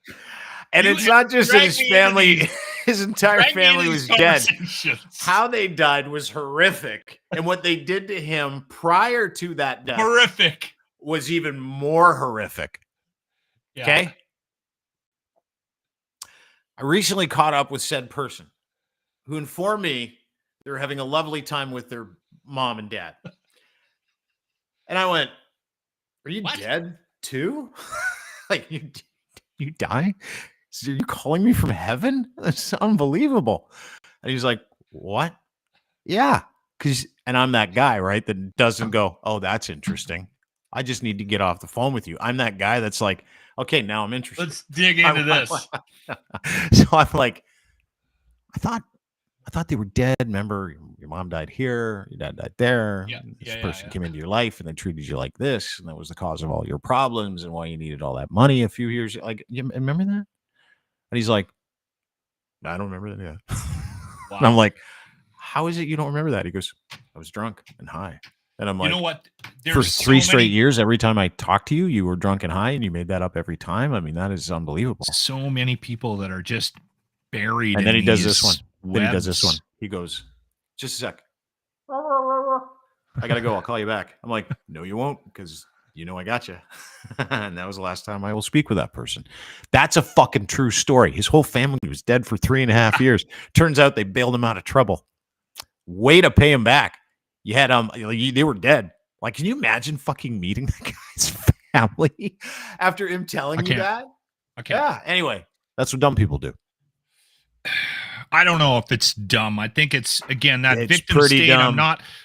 And it's not just that his family, his entire family was dead. How they died was horrific. And what they did to him prior to that death was even more horrific. Yeah. Okay? I recently caught up with said person who informed me they were having a lovely time with their mom and dad. And I went, are you dead too? Like, you die? So are you calling me from heaven? That's unbelievable. And he's like, what? Yeah. And I'm that guy, right? That doesn't go, oh, that's interesting. I just need to get off the phone with you. I'm that guy that's like, okay, now I'm interested. Let's dig into this. So I'm like, I thought they were dead. Remember, your mom died here, your dad died there. This person came into your life and they treated you like this, and that was the cause of all your problems and why you needed all that money a few years. Like, you remember that? And he's like, I don't remember that. Yeah. Wow. And I'm like, how is it you don't remember that? He goes, I was drunk and high. And I'm like, you know what? For 3 straight years, every time I talked to you, you were drunk and high, and you made that up every time. I mean, that is unbelievable. So many people that are just buried. And then he does this one. Then he does this one. He goes, just a sec. I got to go. I'll call you back. I'm like, no, you won't, because I got you. And that was the last time I will speak with that person. That's a fucking true story. His whole family was dead for 3.5 years. Turns out they bailed him out of trouble. Way to pay him back. You had they were dead. Like, can you imagine fucking meeting the guy's family after him telling you that? Okay. Yeah. Anyway, that's what dumb people do. I don't know if it's dumb. I think it's, again, that it's victim state. Dumb.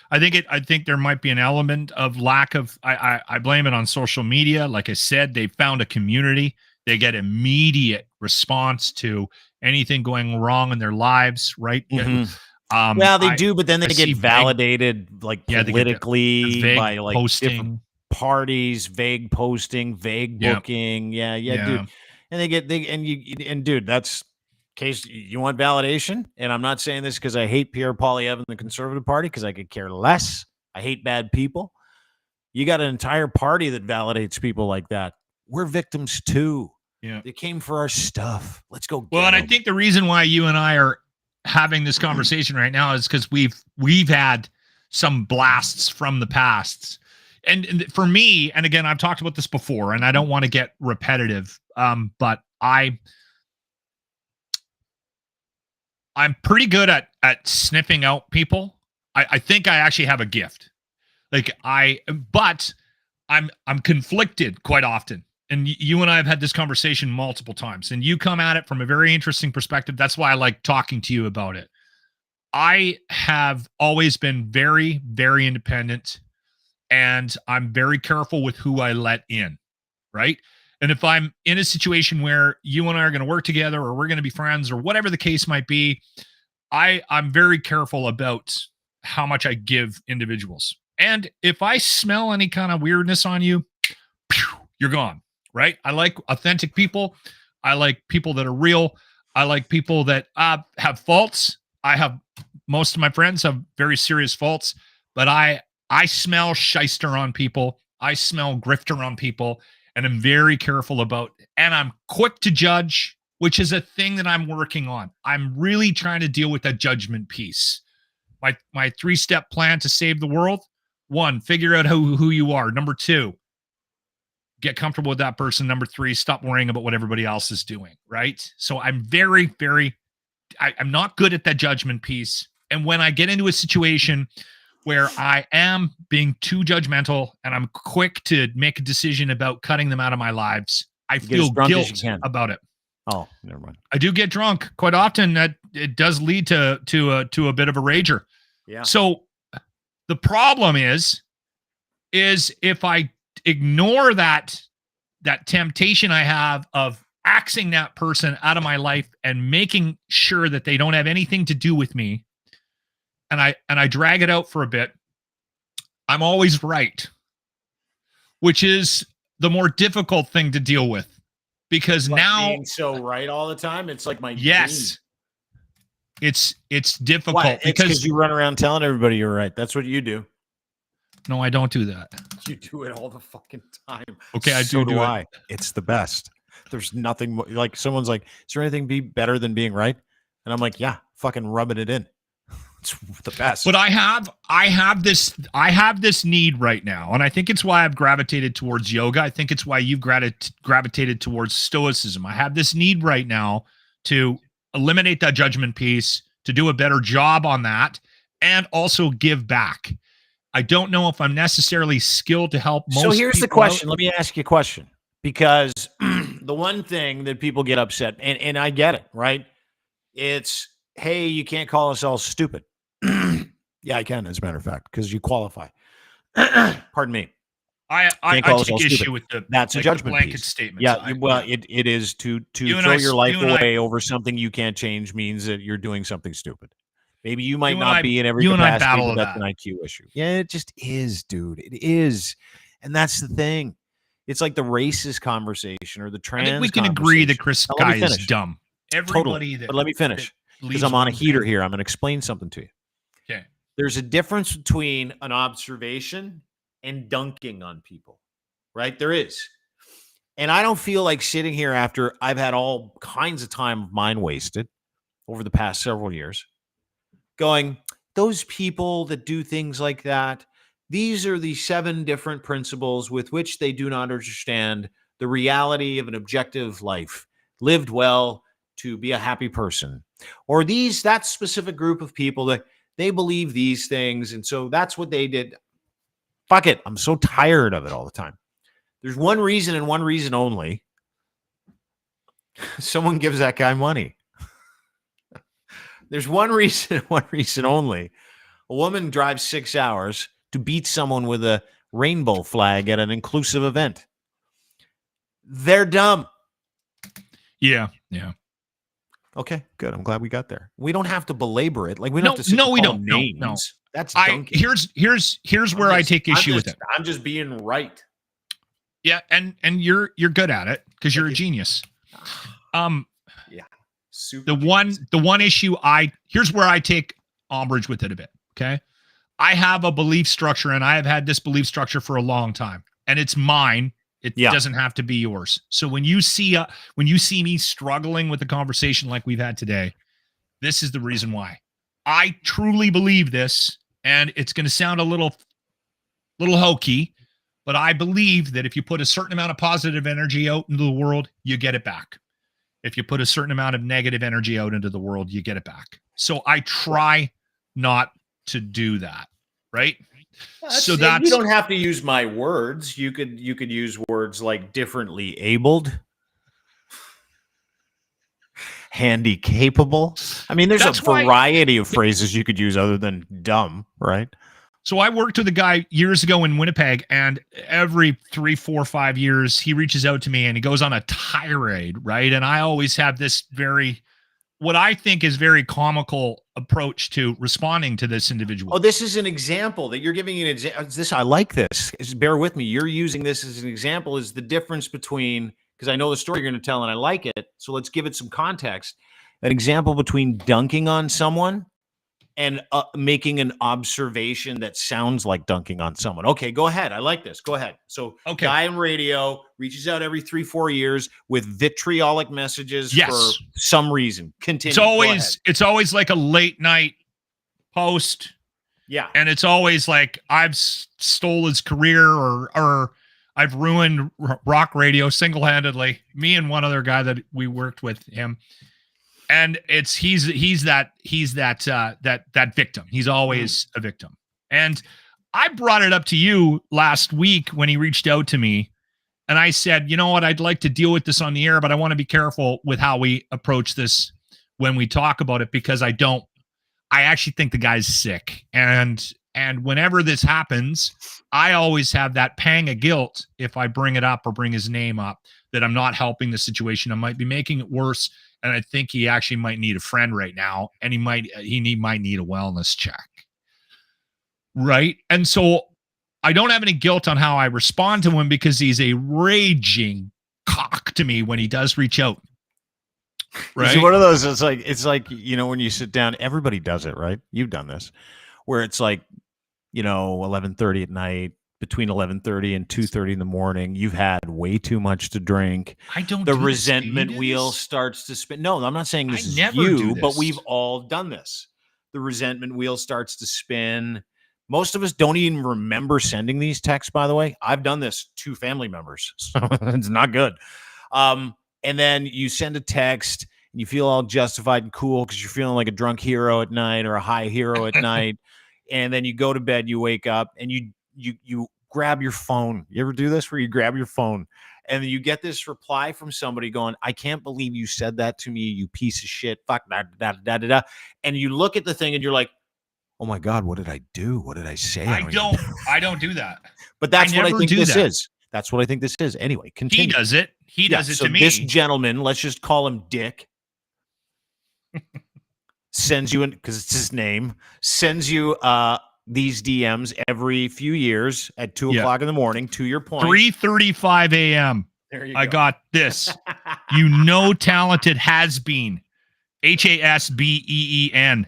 I think there might be an element of lack of, I blame it on social media. Like I said, they found a community. They get immediate response to anything going wrong in their lives, right? Mm-hmm. They do, but then they get validated politically by like posting. Different parties, vague posting, vague booking. Dude. And dude, that's case you want validation. And I'm not saying this because I hate Pierre Poilievre and the Conservative Party, because I could care less. I hate bad people. You got an entire party that validates people like that. We're victims too. Yeah, they came for our stuff. Let's go. Well, and I think the reason why you and I are having this conversation right now is because we've had some blasts from the past, and for me, and again, I've talked about this before, and I don't want to get repetitive, but I'm pretty good at sniffing out people. I think I actually have a gift. But I'm conflicted quite often. And you and I have had this conversation multiple times, and you come at it from a very interesting perspective. That's why I like talking to you about it. I have always been very, very independent, and I'm very careful with who I let in, right? And if I'm in a situation where you and I are going to work together, or we're going to be friends, or whatever the case might be, I'm very careful about how much I give individuals. And if I smell any kind of weirdness on you, you're gone. Right? I like authentic people. I like people that are real. I like people that have faults. Most of my friends have very serious faults, but I smell shyster on people. I smell grifter on people, and I'm very careful about, and I'm quick to judge, which is a thing that I'm working on. I'm really trying to deal with that judgment piece. My 3-step plan to save the world: 1, figure out who you are. Number 2, get comfortable with that person. Number 3, stop worrying about what everybody else is doing. Right. So I'm very, I'm not good at that judgment piece. And when I get into a situation where I am being too judgmental and I'm quick to make a decision about cutting them out of my lives, I feel guilt about it. Oh, never mind. I do get drunk quite often. That it does lead to a bit of a rager. Yeah. So the problem is if I ignore that temptation I have of axing that person out of my life and making sure that they don't have anything to do with me, and I drag it out for a bit, I'm always right, which is the more difficult thing to deal with, because now being so right all the time, it's like my yes, dream. It's difficult. Why? Because you run around telling everybody you're right. That's what you do. No, I don't do that. You do it all the fucking time. Okay, I so do I. It's the best. There's nothing more, like someone's like, is there anything be better than being right? And I'm like, yeah, fucking rubbing it in. It's the best. But I have this need right now, and I think it's why I've gravitated towards yoga. I think it's why you've gravitated towards stoicism. I have this need right now to eliminate that judgment piece, to do a better job on that, and also give back. I don't know if I'm necessarily skilled to help most. So here's the question. Out. Let me ask you a question, because the one thing that people get upset, and I get it, right? It's, hey, you can't call us all stupid. Yeah, I can, as a matter of fact, because you qualify. Pardon me. I take issue with that's a judgment blanket piece. statement. Yeah, it is to throw your life away over something you can't change means that you're doing something stupid. Maybe you might not be in every capacity, but that's an IQ issue. Yeah, it just is, dude. It is, and that's the thing. It's like the racist conversation or the trans. I think we can agree that Chris Guy is dumb. Everybody, but let me finish because I'm on a heater here. I'm going to explain something to you. Okay. There's a difference between an observation and dunking on people, right? There is. And I don't feel like sitting here after I've had all kinds of time of mine wasted over the past several years going, those people that do things like that, these are the 7 different principles with which they do not understand the reality of an objective life, lived well to be a happy person. Or that specific group of people that they believe these things, and so that's what they did. Fuck it. I'm so tired of it all the time. There's one reason and one reason only. Someone gives that guy money. There's one reason, one reason only. A woman drives 6 hours to beat someone with a rainbow flag at an inclusive event. They're dumb. Yeah. Okay, good. I'm glad we got there. We don't have to belabor it. Like we don't have to we don't. Names. No. That's dunking. Here's where I take issue with it. I'm just being right. Yeah, and you're good at it because you're a genius. Yeah. Super the one issue here's where I take umbrage with it a bit. Okay. I have a belief structure, and I have had this belief structure for a long time, and it's mine. It doesn't have to be yours. So when you see me struggling with the conversation like we've had today, this is the reason why. I truly believe this, and it's going to sound a little hokey, but I believe that if you put a certain amount of positive energy out into the world, you get it back. If you put a certain amount of negative energy out into the world, you get it back. So I try not to do that, right? So that's, you don't have to use my words. You could use words like differently abled, handy capable. I mean, there's a variety of phrases you could use other than dumb, right? So I worked with a guy years ago in Winnipeg, and every 3, 4, 5 years he reaches out to me and he goes on a tirade, right? And I always have this what I think is very comical approach to responding to this individual. Oh, this is an example that you're giving an example. I like this. Bear with me. You're using this as an example is the difference between, because I know the story you're going to tell and I like it. So let's give it some context. An example between dunking on someone and making an observation that sounds like dunking on someone. Okay, go ahead. I like this. Go ahead. So guy on radio reaches out every 3, 4 years with vitriolic messages for some reason. Continue. It's always like a late night post. Yeah. And it's always like I've stole his career or I've ruined rock radio single-handedly. Me and one other guy that we worked with him. And he's that victim. He's always a victim. And I brought it up to you last week when he reached out to me, and I said, you know what, I'd like to deal with this on the air, but I want to be careful with how we approach this when we talk about it, because I actually think the guy's sick. And whenever this happens, I always have that pang of guilt if I bring it up or bring his name up, that I'm not helping the situation. I might be making it worse. And I think he actually might need a friend right now, and he might need a wellness check. Right. And so I don't have any guilt on how I respond to him, because he's a raging cock to me when he does reach out. Right. It's one of those, it's like, you know, when you sit down, everybody does it, right? You've done this, where it's like, you know, 11:30 at night, between 11:30 and 2:30 in the morning, you've had way too much to drink. I don't. The resentment wheel starts to spin. No, I'm not saying this is you, but we've all done this. The resentment wheel starts to spin. Most of us don't even remember sending these texts, by the way. I've done this to family members, so it's not good. And then you send a text and you feel all justified and cool because you're feeling like a drunk hero at night or a high hero at night. And then you go to bed, you wake up, and you grab your phone. You ever do this where you grab your phone and then you get this reply from somebody going, I can't believe you said that to me, you piece of shit. Fuck, da. And you look at the thing and you're like, oh my God, what did I do? What did I say? I don't do that. But that's what I think this is. That's what I think this is. Anyway, continue. He does it. He does it to me. This gentleman, let's just call him Dick, sends you, because it's his name, sends you these DMs every few years at 2 o'clock in the morning, to your point. 3:35 a.m. There you go. I got this. You talented has-been. HASBEEN.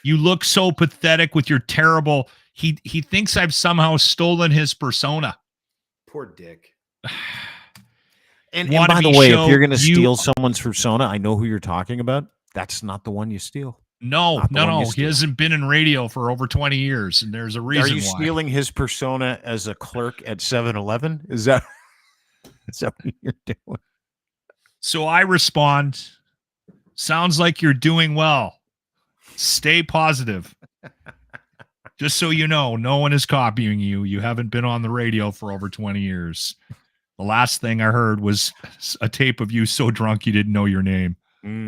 You look so pathetic with your terrible. He thinks I've somehow stolen his persona. Poor Dick. And by the way, if you're going to steal someone's persona, I know who you're talking about. That's not the one you steal. No. He hasn't been in radio for over 20 years, and there's a reason why. Are you stealing his persona as a clerk at 7-Eleven? Is that what you're doing? So I respond, sounds like you're doing well. Stay positive. Just so you know, no one is copying you. You haven't been on the radio for over 20 years. The last thing I heard was a tape of you so drunk you didn't know your name.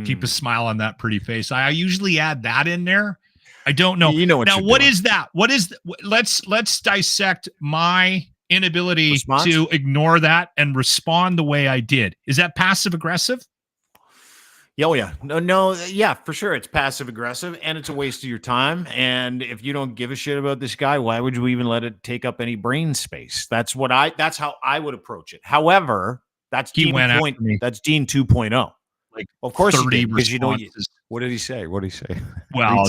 Keep a smile on that pretty face. I usually add that in there. I don't know. You know what? Now, what is that? What is? Let's dissect my inability to ignore that and respond the way I did. Is that passive aggressive? Oh yeah, no, yeah, for sure. It's passive aggressive, and it's a waste of your time. And if you don't give a shit about this guy, why would you even let it take up any brain space? That's how I would approach it. However, that's Dean 2.0. Like, of course, 30 because you know. What did he say? What did he say? Well,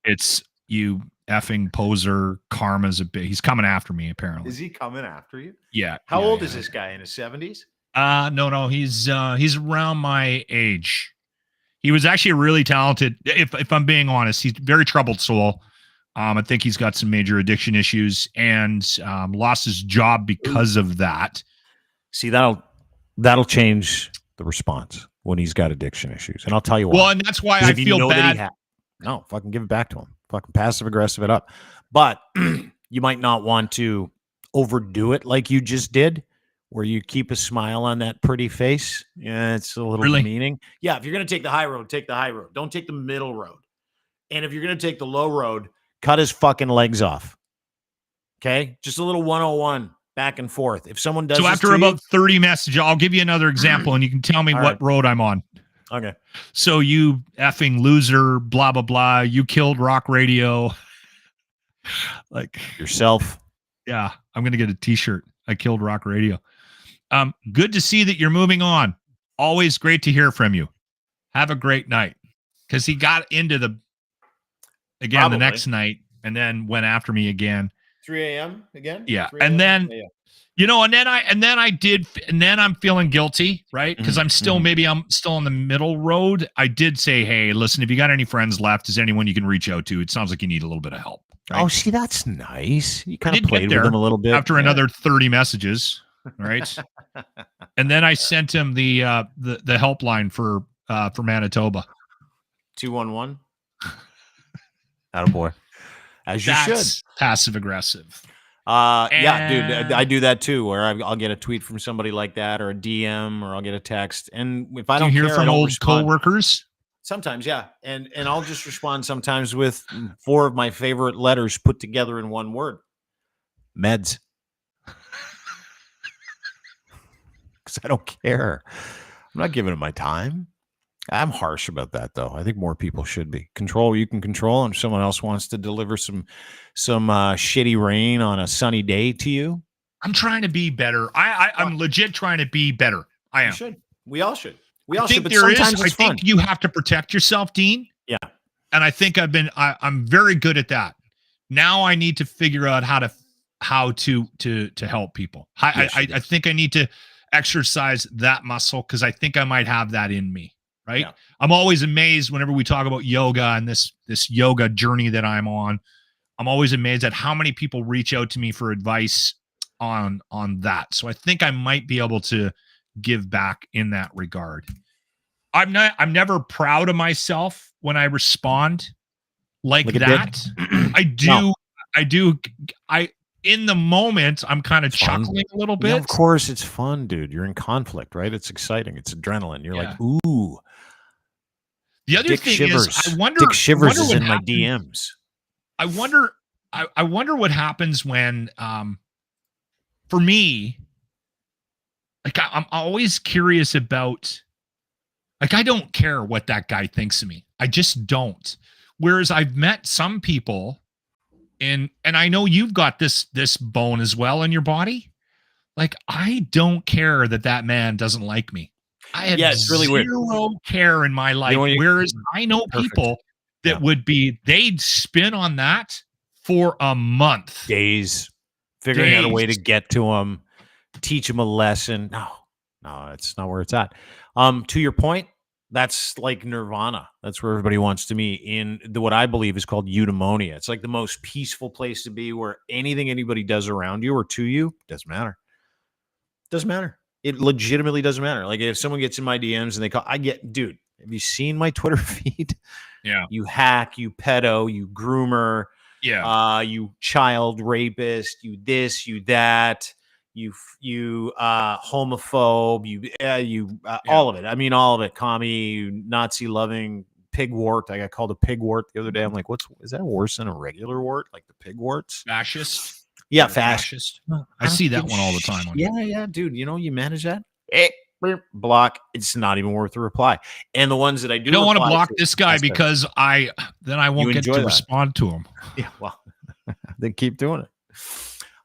it's you effing poser. Karma's a bit. He's coming after me. Apparently, is he coming after you? Yeah. How old is this guy? In his 70s? No. He's around my age. He was actually really talented. If I'm being honest, he's a very troubled soul. I think he's got some major addiction issues and lost his job because of that. See, that'll change the response when he's got addiction issues, and I'll tell you why. Well, and that's why I feel bad. No, fucking give it back to him. Fucking passive aggressive it up. But you might not want to overdo it like you just did, where you keep a smile on that pretty face. Yeah, it's a little demeaning. Yeah, if you're going to take the high road, take the high road. Don't take the middle road. And if you're going to take the low road, cut his fucking legs off. Okay? Just a little 101 back and forth. If someone does so after about 30 messages, I'll give you another example, and you can tell me what road I'm on. Okay. So you effing loser, blah, blah, blah. You killed rock radio. Like yourself. Yeah, I'm going to get a t-shirt. I killed rock radio. Good to see that you're moving on. Always great to hear from you. Have a great night. Because he got into the next night and then went after me again. 3 a.m. again? Yeah. And then, and then I'm feeling guilty, right? Because I'm still on the middle road. I did say, hey, listen, if you got any friends left, is anyone you can reach out to? It sounds like you need a little bit of help. Right? Oh, see, that's nice. You kind of played with him a little bit after another 30 messages, right? And then I sent him the helpline for Manitoba. 211. Attaboy. As you should. Passive aggressive. Yeah, dude, I do that too, where I'll get a tweet from somebody like that, or a DM, or I'll get a text, and if I don't hear care, from old coworkers, sometimes, yeah, and I'll just respond sometimes with 4 of my favorite letters put together in one word: meds. Because I don't care. I'm not giving it my time. I'm harsh about that, though. I think more people should be. Control what you can control, and if someone else wants to deliver some shitty rain on a sunny day to you, I'm trying to be better. I'm legit trying to be better. I am. You should. We all should. We all should. But sometimes it's fun. I think you have to protect yourself, Dean. Yeah. And I think I'm very good at that. Now I need to figure out how to help people. I think I need to exercise that muscle, because I think I might have that in me. Right. Yeah. I'm always amazed whenever we talk about yoga and this yoga journey that I'm on. I'm always amazed at how many people reach out to me for advice on that. So I think I might be able to give back in that regard. I'm never proud of myself when I respond like that. I do. In the moment, I'm kind of chuckling a little bit. Yeah, of course, it's fun, dude. You're in conflict, right? It's exciting. It's adrenaline. You're like, ooh. The other thing is, I wonder. Dick Shivers is in my DMs. I wonder what happens when, for me, like I'm always curious about, like, I don't care what that guy thinks of me. I just don't. Whereas I've met some people, and I know you've got this bone as well in your body. Like, I don't care that man doesn't like me. I have it's really zero care in my life. Whereas I know people that they'd spin on that for a month. Days. Figuring out a way to get to them, teach them a lesson. No, it's not where it's at. To your point, that's like nirvana. That's where everybody wants to be, in what I believe is called eudaimonia. It's like the most peaceful place to be, where anything anybody does around you or to you doesn't matter. Doesn't matter. It legitimately doesn't matter. Like, if someone gets in my DMs and dude, have you seen my Twitter feed? Yeah. You hack, you pedo, you groomer. Yeah. You child rapist, you this, you that, you homophobe, all of it. I mean, all of it. Commie, you Nazi loving pigwort. I got called a pigwort the other day. I'm like, is that worse than a regular wart? Like the pigworts? Fascist. Yeah, fascist. I see that one all the time. Yeah, dude. You manage that? Block. It's not even worth a reply. And the ones that I do, you don't want to block this guy, because I won't get to respond to him. Yeah, well, then keep doing it.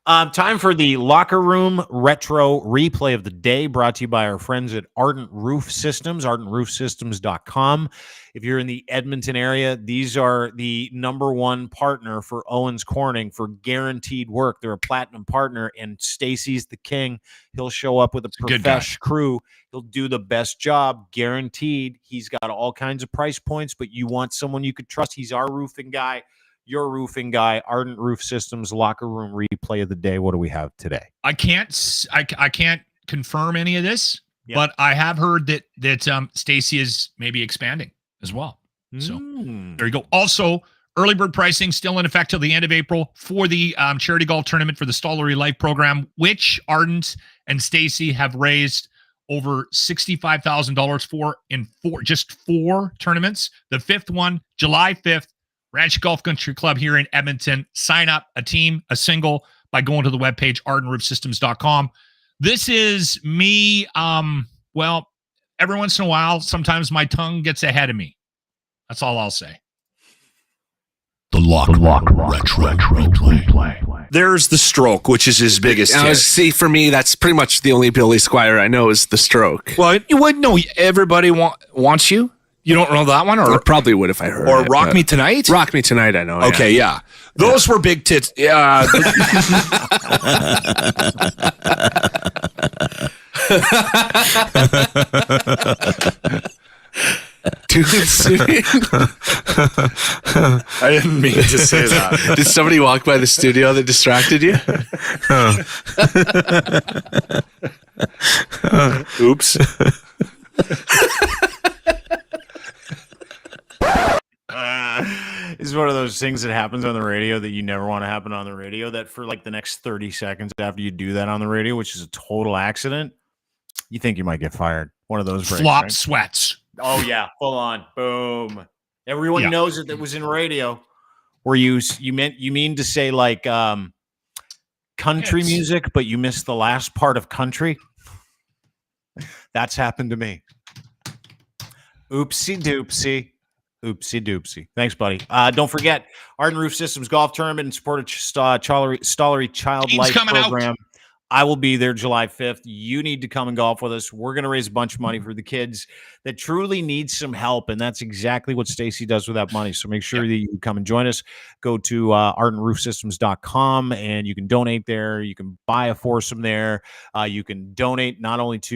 Time for the Locker Room Retro Replay of the Day, brought to you by our friends at Ardent Roof Systems, ardentroofsystems.com. If you're in the Edmonton area, these are the #1 partner for Owens Corning for guaranteed work. They're a platinum partner, and Stacy's the king. He'll show up with a professional crew. He'll do the best job, guaranteed. He's got all kinds of price points, but you want someone you could trust. He's our roofing guy. Your roofing guy. Ardent Roof Systems Locker Room Replay of the Day. What do we have today? I can't confirm any of this, but I have heard that Stacy is maybe expanding as well. So there you go. Also, early bird pricing still in effect till the end of April for the charity golf tournament for the Stollery Life program, which Ardent and Stacy have raised over $65,000 for in just four tournaments. The fifth one, July 5th. Ranch Golf Country Club here in Edmonton. Sign up a team, a single, by going to the webpage, ardentroofsystems.com. This is me. Well, every once in a while, sometimes my tongue gets ahead of me. That's all I'll say. The Lock Retro Replay. There's the Stroke, which is his biggest hit. See, for me, that's pretty much the only Billy Squier I know is the Stroke. Well, you would know. Everybody wants you. You don't know that one? Or I probably would if I heard or it. Or Rock Me Tonight? Rock Me Tonight, I know. Okay, yeah. Those were big tits. Yeah. sitting? I didn't mean to say that. Did somebody walk by the studio that distracted you? Oops. It's one of those things that happens on the radio that you never want to happen on the radio, that for like the next 30 seconds after you do that on the radio, which is a total accident, you think you might get fired. One of those breaks, Flop right? sweats. Oh, yeah. Full on. Boom. Everyone knows it that was in radio. Where you mean to say like country music, but you missed the last part of country? That's happened to me. Oopsie doopsie. Oopsie doopsie. Thanks, buddy. Don't forget, Art and Roof Systems Golf Tournament in support of Stollery Child Life Program. Out. I will be there July 5th. You need to come and golf with us. We're going to raise a bunch of money for the kids that truly need some help, and that's exactly what Stacy does with that money. So make sure that you come and join us. Go to artandroofsystems.com, and you can donate there. You can buy a foursome there. You can donate not only to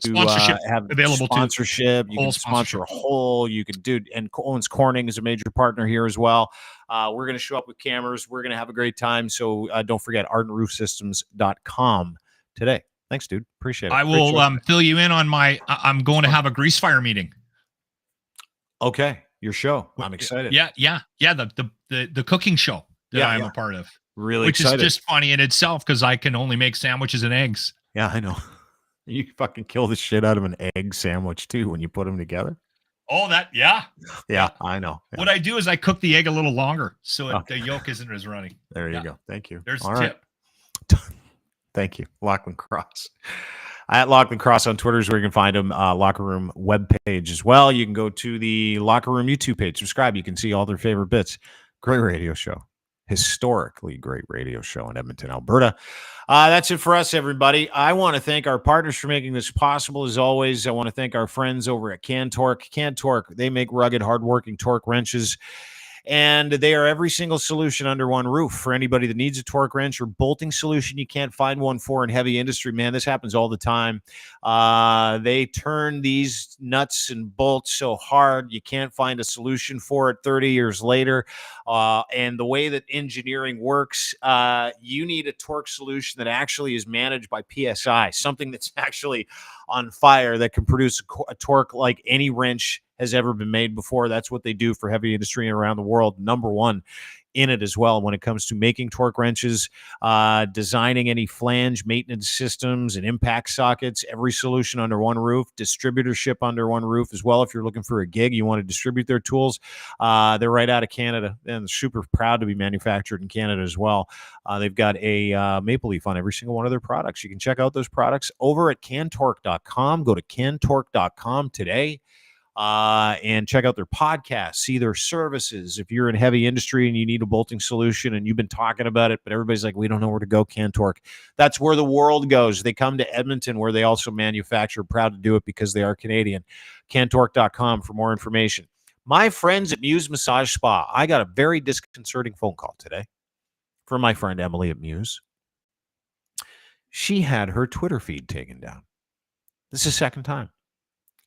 have available sponsorship. You can sponsor a hole. You can do, and Owens Corning is a major partner here as well. We're going to show up with cameras. We're going to have a great time. So don't forget artandroofsystems.com. today. Thanks, dude. Appreciate it. I will fill you in on I'm going to have a grease fire meeting. Okay. Your show. I'm excited. Yeah. The cooking show that I'm a part of. Really excited. Which is just funny in itself because I can only make sandwiches and eggs. Yeah, I know. You fucking kill the shit out of an egg sandwich too when you put them together. Oh, Yeah, I know. Yeah. What I do is I cook the egg a little longer so the yolk isn't as runny. There you go. Thank you. There's a tip. Thank you. Lochlin Cross. At Lochlin Cross on Twitter is where you can find him. Locker Room webpage as well. You can go to the Locker Room YouTube page. Subscribe. You can see all their favorite bits. Great radio show. Historically great radio show in Edmonton, Alberta. That's it for us, everybody. I want to thank our partners for making this possible. As always, I want to thank our friends over at CanTorque. CanTorque, they make rugged, hardworking torque wrenches. And they are every single solution under one roof. For anybody that needs a torque wrench or bolting solution you can't find one for in heavy industry, man, this happens all the time. They turn these nuts and bolts so hard you can't find a solution for it 30 years later. And the way that engineering works, you need a torque solution that actually is managed by PSI, something that's actually on fire that can produce a torque like any wrench has ever been made before. That's what they do for heavy industry around the world. Number one in it as well when it comes to making torque wrenches, designing any flange maintenance systems and impact sockets, every solution under one roof, distributorship under one roof as well. If you're looking for a gig, you want to distribute their tools, they're right out of Canada and super proud to be manufactured in Canada as well. They've got a maple leaf on every single one of their products. You can check out those products over at cantorque.com. Go to cantorque.com today. And check out their podcasts, see their services. If you're in heavy industry and you need a bolting solution and you've been talking about it, but everybody's like, we don't know where to go, CanTorque. That's where the world goes. They come to Edmonton where they also manufacture, proud to do it because they are Canadian. CanTorque.com for more information. My friends at Muse Massage Spa, I got a very disconcerting phone call today from my friend Emily at Muse. She had her Twitter feed taken down. This is the second time.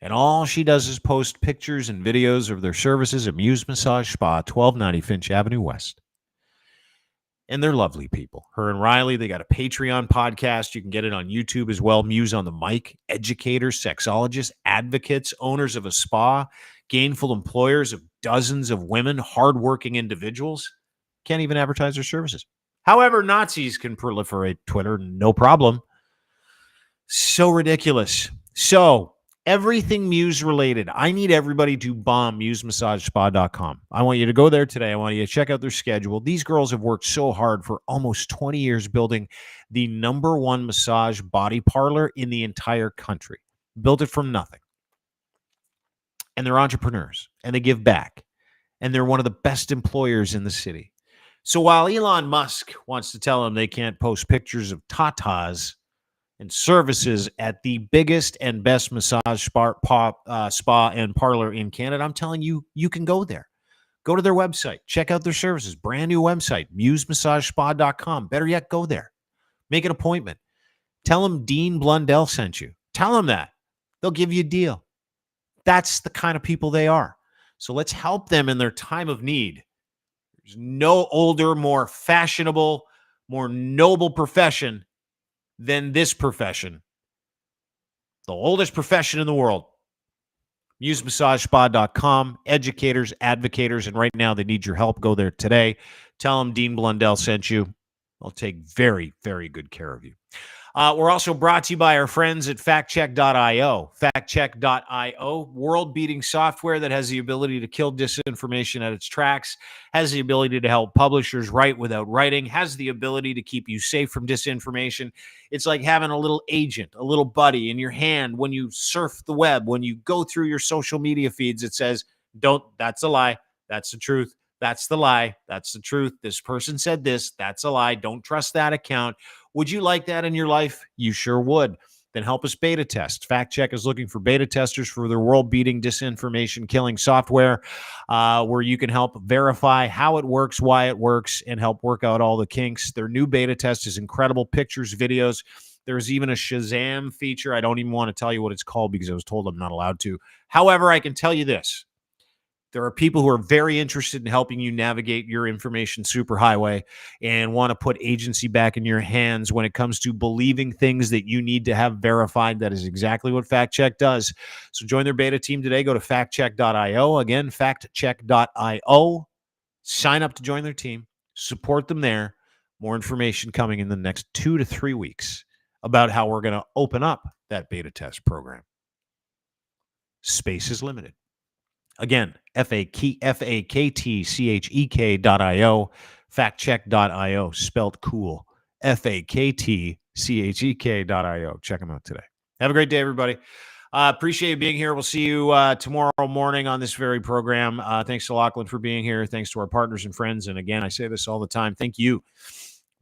And all she does is post pictures and videos of their services at Muse Massage Spa, 1290 Finch Avenue West. And they're lovely people. Her and Riley, they got a Patreon podcast. You can get it on YouTube as well. Muse on the Mic, educators, sexologists, advocates, owners of a spa, gainful employers of dozens of women, hardworking individuals. Can't even advertise their services. However, Nazis can proliferate Twitter, no problem. So ridiculous. So, everything Muse related. I need everybody to bomb MuseMassageSpa.com. I want you to go there today. I want you to check out their schedule. These girls have worked so hard for almost 20 years building the #1 massage body parlor in the entire country. Built it from nothing. And they're entrepreneurs. And they give back. And they're one of the best employers in the city. So while Elon Musk wants to tell them they can't post pictures of tatas and services at the biggest and best massage spa and parlor in Canada, I'm telling you, you can go there. Go to their website. Check out their services. Brand new website, MuseMassageSpa.com. Better yet, go there. Make an appointment. Tell them Dean Blundell sent you. Tell them that. They'll give you a deal. That's the kind of people they are. So let's help them in their time of need. There's no older, more fashionable, more noble profession than this profession. The oldest profession in the world. MuseMassageSpa.com, educators, advocators, and right now they need your help. Go there today. Tell them Dean Blundell sent you. They'll take very, very good care of you. We're also brought to you by our friends at factcheck.io. Factcheck.io, world-beating software that has the ability to kill disinformation at its tracks, has the ability to help publishers write without writing, has the ability to keep you safe from disinformation. It's like having a little agent, a little buddy in your hand when you surf the web, when you go through your social media feeds. It says, that's a lie, that's the truth. That's the lie. That's the truth. This person said this. That's a lie. Don't trust that account. Would you like that in your life? You sure would. Then help us beta test. Fact Check is looking for beta testers for their world-beating disinformation killing software where you can help verify how it works, why it works, and help work out all the kinks. Their new beta test is incredible. Pictures, videos. There's even a Shazam feature. I don't even want to tell you what it's called because I was told I'm not allowed to. However, I can tell you this. There are people who are very interested in helping you navigate your information superhighway and want to put agency back in your hands when it comes to believing things that you need to have verified. That is exactly what Fact Check does. So join their beta team today. Go to factcheck.io. Again, factcheck.io. Sign up to join their team. Support them there. More information coming in the next 2 to 3 weeks about how we're going to open up that beta test program. Space is limited. Again, factcheck.io, factcheck.io, spelled cool, factcheck.io. Check them out today. Have a great day, everybody. Appreciate you being here. We'll see you tomorrow morning on this very program. Thanks to Lochlin for being here. Thanks to our partners and friends. And again, I say this all the time. Thank you.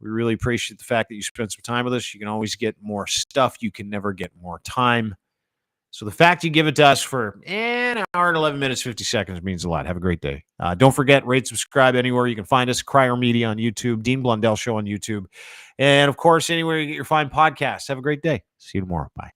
We really appreciate the fact that you spent some time with us. You can always get more stuff. You can never get more time. So the fact you give it to us for an hour and 11 minutes, 50 seconds means a lot. Have a great day. Don't forget, rate, subscribe anywhere you can find us. Crier Media on YouTube, Dean Blundell Show on YouTube. And, of course, anywhere you get your fine podcasts. Have a great day. See you tomorrow. Bye.